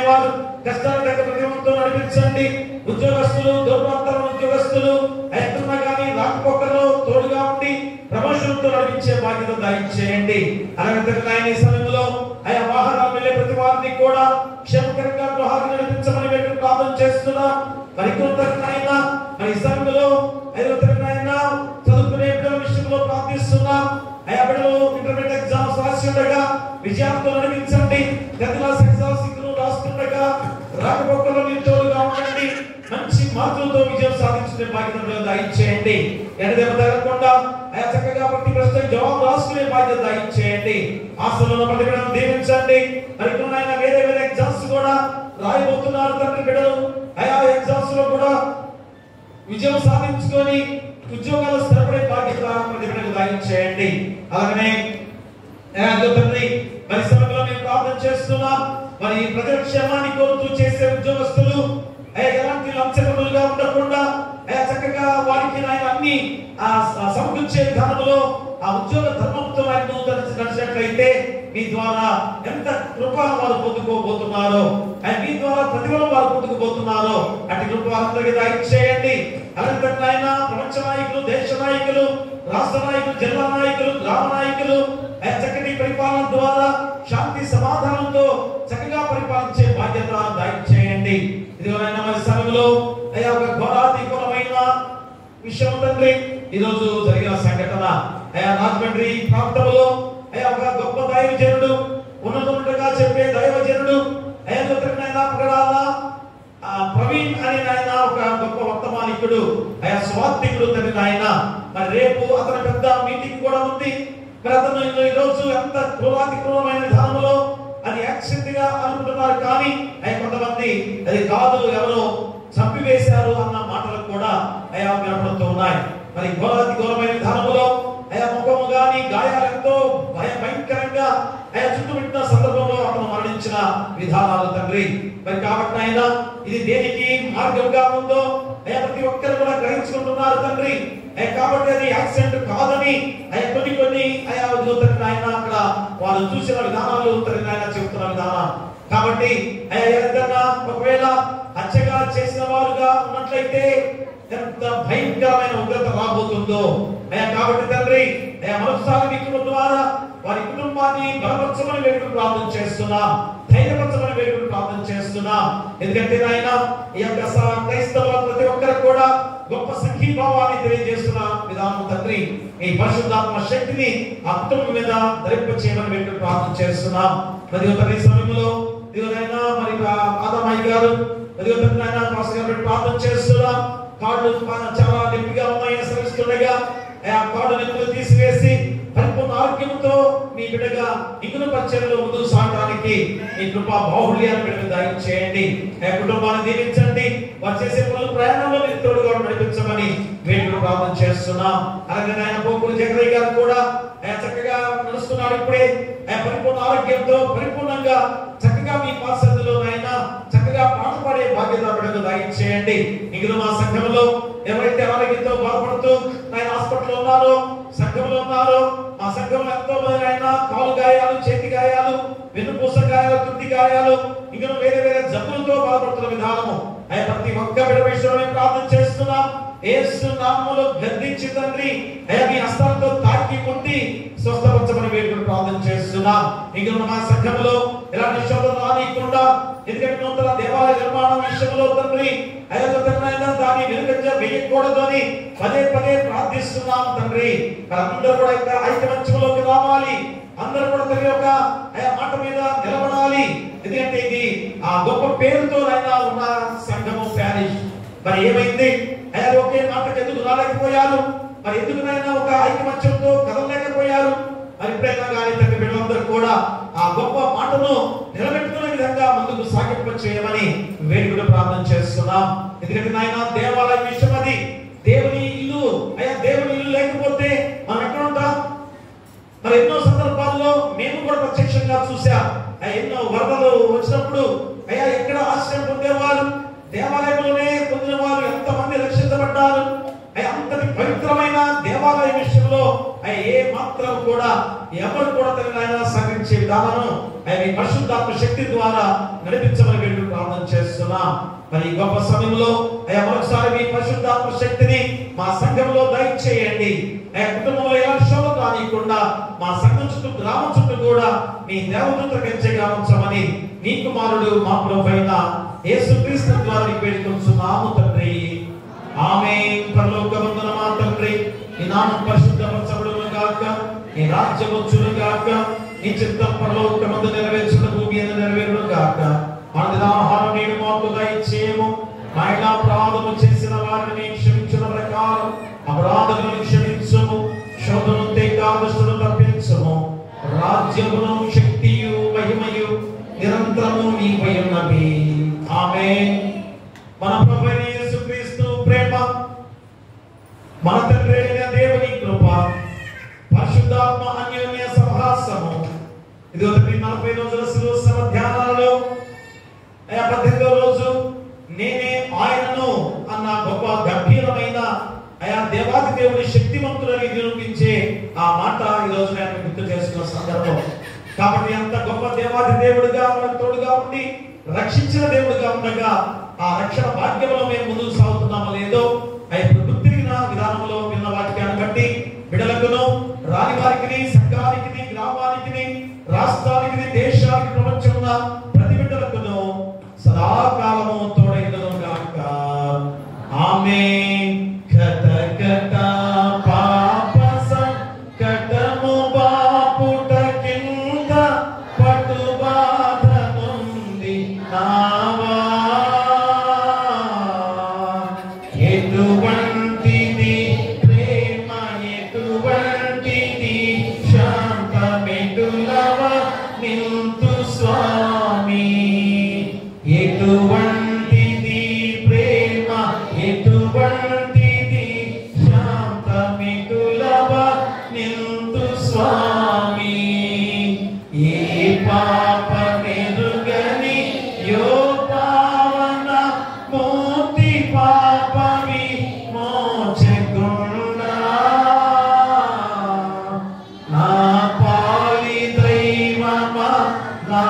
వారు కష్టాలు తగ్గ ప్రతిభంతో నడిపించండి. ఉద్యోగస్తులు, దూరాంతర ఉద్యోగస్తులు ఎక్కడున్నా కానీ రాకపోకలో తోడుగా ఉండి ప్రమోషన్తో నడిపించే బాధ్యత దయచేయండి. అలాగే ఈ సమయంలో ఆయా వాహనాలు వెళ్ళే ప్రతి వారిని కూడా క్షేమకరంగా గృహాన్ని నడిపించమని మేము ప్రార్థన చేస్తున్నాం. మరి కొంతైనా మరి ఈ సమయంలో చదువుకునే బిడ్డల విషయంలో ప్రార్థిస్తున్నాం. ఆయా బిడ్డలు ఇంటర్మీడియట్ ఎగ్జామ్స్ రాసి ఉండగా విజయంతో నడిపించండి. 10th క్లాస్ ఎగ్జామ్స్ రాస్తుండగా రాకపోకలో మీరు తోడుగా ఉండండి. మంచి మార్కులతో విజయం సాధించుకునే బాధ్యత దయచేయండి. ఎడదెబ్బ తగలకుండా ఆయా చక్కగా ప్రతి ప్రశ్నకు జవాబు రాసుకునే బాధ్యత దయచేయండి. ఆశలో ప్రతి బిడ్డను దీవించండి. మరి వేరే వేరే ఎగ్జామ్స్ కూడా రాయబోతున్నారు తండ్రి బిడ్డలు. ఆయా ఎగ్జామ్స్ లో కూడా విజయం సాధించుకొని ఉద్యోగాలు స్థిరపడే బాధ్యత ప్రతి బిడ్డకు దయచేయండి. అలాగనే తండ్రి మరి సమయంలో మేము ప్రార్థన చేస్తున్నాం. మరి ప్రజల క్షేమాన్ని కోరుతూ చేసే ఉద్యోగస్తులు ఎలాంటి లంచగొండులుగా ఉండకుండా చక్కగా వారికి అన్ని సమకూర్చే విధానంలో ఆ ఉద్యోగ ధర్మంతో నడిచినట్లయితే మీ ద్వారా ఎంత కృప వారు పొందుకోబోతున్నారో, మీ ద్వారా ప్రతిఫలం వారు పొందుకోబోతున్నారో అటు కృప వారందరికీ దయచేయండి. అలాంటి ప్రపంచ నాయకులు, దేశ నాయకులు, రాష్ట్ర నాయకులు, జిల్లా నాయకులు, గ్రామ నాయకులు చక్కటి పరిపాలన ద్వారా శాంతి సమాధానంతో చక్కగా పరిపాలించే బాధ్యత దయచేయండి. ఇదిగోనైనా మరి సమయంలో ఒక ఘోరాధికమైన విషయం తండ్రి ఈ రోజు జరిగిన సంఘటన రాజమండ్రి ప్రాంతంలో ఒక గొప్ప దైవజనుడు, ఉన్నతంగా చెప్పే దైవజనుడు ప్రవీణ్ అని ఆయన ఒక గొప్ప వర్తమానికుడు, స్వార్థికుడు తండ్రి ఆయన. మరి రేపు అతని పెద్ద మీటింగ్ కూడా ఉంది. మరి అతను ఈ రోజు ఎంత క్రూరాతిక్రూరమైన విధానంలో అది యాక్సిడెంట్ గా అనుకుంటున్నారు, కానీ కొంతమంది అది కాదు ఎవరో చంపివేశారు అన్న మాటలు కూడా వినపడుతూ ఉన్నాయి. మరి ఘోరాతిఘోరమైన విధానంలో ముఖము గాని గాయాలు ఎంతో భయంకరంగా చుట్టుముట్టిన సందర్భంలో అతను మరణించిన విధానాలు తండ్రి. మరి కాబట్టి ఆయన ఇది దేనికి మార్గంగా ఉందో ప్రతి ఒక్కరు కూడా గ్రహించుకుంటున్నారు తండ్రి. కాబట్టి అది యాక్సిడెంట్ కాదని కొన్ని ఆయన అక్కడ వాళ్ళు చూసిన విధానాలు ఆయన చెబుతున్న విధానం. కాబట్టి ఏదైనా ఒకవేళ హత్యగా చేసిన వారుగా ఉన్నట్లయితే ఎంత భయంకరమైన ఉగ్రత రాబోతుందో. కాబట్టి తండ్రి మనసారి మీకు ద్వారా వారి కుటుంబాన్ని బలపరచమని వేడుకు ప్రార్థన చేస్తున్నాం, ధైర్యపరచమని వేడుకు ప్రార్థన చేస్తున్నాం. ఎందుకంటే ఆయన ఈ యొక్క క్రైస్తవ ప్రతి ఒక్కరు కూడా గొప్ప సంఘీభావాన్ని తెలియజేస్తున్న విధానం తండ్రి. ఈ పరిశుద్ధాత్మ శక్తిని ఆ కుటుంబం మీద ధరింప చేయమని వేడుకు ప్రార్థన చేస్తున్నాం. మరి ఈ సమయంలో మరి ఆదమాయి గారు ప్రార్థన చేస్తున్నాం. కాళ్ళు చాలా నొప్పిగా ఉన్నాయి, శ్రమిస్తుండగా ఆ కాళ్ళు నొప్పులు తీసివేసి పరిపూర్ణ ఆరోగ్యంతో మీ బిడ్డగా మిగులు పరిచర్యలో ముందుకు సాగడానికి మీ కృపా బాహుళ్యాన్ని బిడ్డకు దయచేయండి. కుటుంబాన్ని దీవించండి. వారు చేసే పనుల ప్రయాణంలో మీరు తోడుగా నడిపించమని వేడుకలు ప్రార్థన చేస్తున్నాం. అలాగే ఆయన పోపులు జగరయ్య గారు కూడా చక్కగా నడుస్తున్నాడు. ఇప్పుడే పరిపూర్ణ ఆరోగ్యంతో పరిపూర్ణంగా చక్కగా మీ పాసల్లో ఆయన చక్కగా పాట పాడే బాధ్యత బిడ్డకు దయచేయండి. మిగిలిన మా సంఘంలో ఎవరైతే ఆరోగ్యంతో బాధపడుతూ ఆయన హాస్పిటల్లో ఉన్నారో, సంఘంలో ఉన్నారో, ఆ సంఘంలో ఎంతో మంది ఆయన కాలు గాయాలు, చేతి గాయాలు, వెన్నుపూస గాయాలు, తుది గాయాలు, ఇంకా వేరే వేరే జబ్బులతో బాధపడుతున్న విధానము ప్రతి ఒక్క బిడ్డ విషయంలో ప్రార్థన చేస్తున్నాం. యేసు నామములో గద్దించి తండ్రి మీ హస్తాలతో తాకి ముట్టి స్వస్థపరచమని వేడుకొని ప్రార్థన చేస్తున్నాం. ఇంకా మా సంఘంలో ఎలాంటి శోధన రానికుండా, ఎందుకంటే నూతన దేవాలయ నిర్మాణం విషయంలో తండ్రి దాన్ని వెనుకంజ వేయకూడదు అని పదే పదే ప్రార్థిస్తున్నాం తండ్రి. అందరూ కూడా ఐకమత్యంలోకి రావాలి, అందరూ కూడా తన యొక్క మాట మీద నిలబడాలి. ఎందుకంటే ఇది ఆ గొప్ప పేరుతో ఉన్న సంఘము ప్యారిష్. మరి ఏమైంది? ఒకే మాటకు ఎందుకు రాలేకపోయారు? మరి ఎందుకునైనా ఒక ఐకమత్యంతో కదలలేకపోయారు? మరి ఎప్పుడైనా కానీ తండ్రి బిడ్డలందరూ కూడా ఆ గొప్ప మాటను నిలబెట్టుకునే విధంగా ముందుకు సాగింప చేయమని వేడుకలు ప్రార్థన చేస్తున్నాం. ఎందుకంటే నాయన దేవాలయం విషయం అది దేవుని ఇల్లు. దేవుని ఇల్లు లేకపోతే మనం ఎక్కడ ఉంటాం? మరి ఎన్నో సందర్భాల్లో మేము కూడా ప్రత్యక్షంగా చూసాం. ఎన్నో వరదలు వచ్చినప్పుడు ఎక్కడ ఆశ్రయం పొందేవారు? దేవాలయంలోనే పొందిన వారు ఎంతమంది రక్షించబడ్డారు. అంతటి పవిత్రమైన దేవాలయ విషయంలో ఏ మాత్రం కూడా ఎవరు కూడా తన నడిపించే విధానం ఆయన మీ పరిశుద్ధాత్మ శక్తి ద్వారా నడిపించమని వేడుకు ప్రార్థన చేస్తున్నా. మరి ఈ గొప్ప సమయంలో అయ్యా మరొకసారి మీ పరిశుద్ధాత్మ శక్తిని మా సంఘంలో దయచేయండి. అయ్యా కుటుంబంలో ఎలా శోభ కానియకుండా మా సంఘం చుట్టూ గ్రామం చుట్టూ కూడా మీ దేవదూతల కంచెగా ఉంచమని నీ కుమారుడు మా ప్రభువైన యేసుక్రీస్తు ద్వారా నీకు వేడుకొంచున్నాము తండ్రి. ఆమేన్. పరలోకమందున మా తండ్రి, నీ నామం పరిశుద్ధపరచబడును గాక, నీ రాజ్యం వచ్చును గాక, నీ చిత్తం పరలోకమందు నెరవేర్చుట భూమి యందు నెరవేరును గాక. మన ఆహారం నేడు మాకు దయచేయము. ఆయన అపరాధము చేసిన వారిని క్షమించిన ప్రకారం అపరాధములను క్షమించుము. శోధను దుష్టులను తప్పించుము. రాజ్యమును శక్తియు మహిమయు నిరంతరము నీవై ఉన్నవి. ఆమేన్. మన ప్రభువైన యేసుక్రీస్తు ప్రేమ, మన తండ్రి అయిన దేవుని కృప, పరిశుద్ధాత్మ అన్యోన్య సహవాసము ఇది 40 రోజుల శిలువ శ్రమ ధ్యానాలలో 18వ రోజు నేనే ఆయనను అన్న గొప్ప గంభీరమైన దేవాది దేవుని శక్తివంతులని నిరూపించే ఆ మాట ఈ రోజు నేను గుర్తు చేసుకున్న సందర్భం. కాబట్టి అంత గొప్ప దేవాది దేవుడిగా మనకు తోడుగా ఉండి రక్షించిన దేవుడిగా ఉండగా ఆ రక్షణ భాగ్యంలో మేము ముందుకు సాగుతున్నామో లేదో ఇప్పుడు గుర్తిరిగిన విధానంలో విన్న వాక్యాన్ని బట్టి బిడలకును, రాని వారికి, సంఘానికి, గ్రామానికి, రాష్ట్రానికి, దేశానికి, ప్రపంచమున ప్రతి బిడ్డలకును సదాకాలము తోడైనను గాక. ఆమేన్. కట కట పాప సంకటము బాపుట కింద పటు బాధ నుండి నావా ఎటువంటిది ప్రేమ, ఎటువంటిది శాంతమెటులవ నింతు స్వామి. ఎటువంటిది ప్రేమ, ఎటువంటిది శాంతమెటులవ నింతు స్వామి. ఏ పాప మెరుగని యో పావన మోతి పాపవి మోచకుండా నా పాలి దైవమా నా